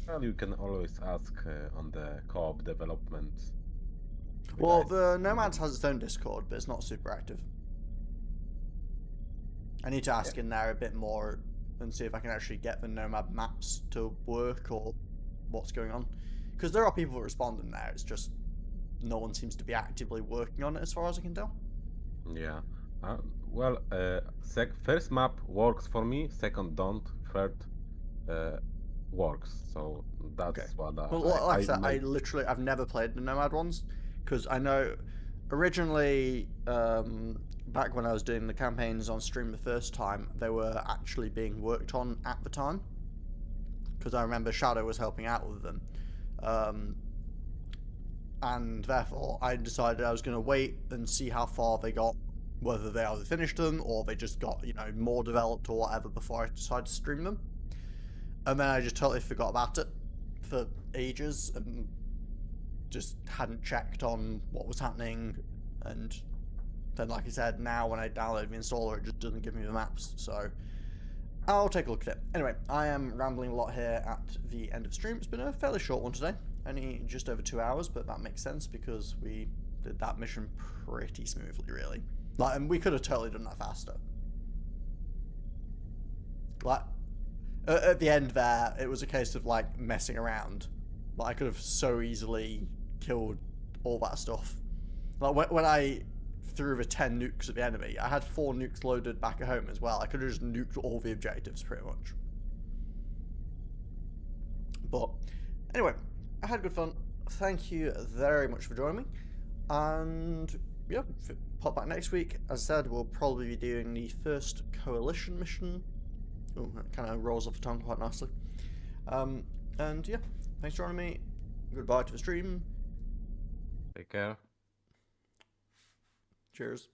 Well, you can always ask on the co-op development. Well, the Nomads has its own Discord, but it's not super active. I need to ask in there a bit more and see if I can actually get the Nomad maps to work or what's going on. Because there are people that respond in there, it's just no one seems to be actively working on it as far as I can tell. Yeah. Well, first map works for me, second don't, third works. So that's Okay. what Well, like I said, I've never played the Nomad ones, because I know originally, back when I was doing the campaigns on stream the first time, they were actually being worked on at the time, because I remember Shadow was helping out with them, and therefore I decided I was going to wait and see how far they got, whether they either finished them or they just got, you know, more developed or whatever before I decided to stream them. And then I just totally forgot about it for ages and just hadn't checked on what was happening. And then, like I said, now when I download the installer, it just doesn't give me the maps. So I'll take a look at it. Anyway, I am rambling a lot here at the end of stream. It's been a fairly short one today, only just over 2 hours, but that makes sense because we did that mission pretty smoothly, really. Like, and we could have totally done that faster. Like, at the end there, it was a case of, like, messing around. Like, I could have so easily killed all that stuff. Like, when I threw the 10 nukes at the enemy, I had 4 nukes loaded back at home as well. I could have just nuked all the objectives, pretty much. But, anyway, I had good fun. Thank you very much for joining me. And, yeah, pop back next week. As I said, we'll probably be doing the first coalition mission. Oh, that kind of rolls off the tongue quite nicely. And yeah, thanks for joining me. Goodbye to the stream. Take care. Cheers.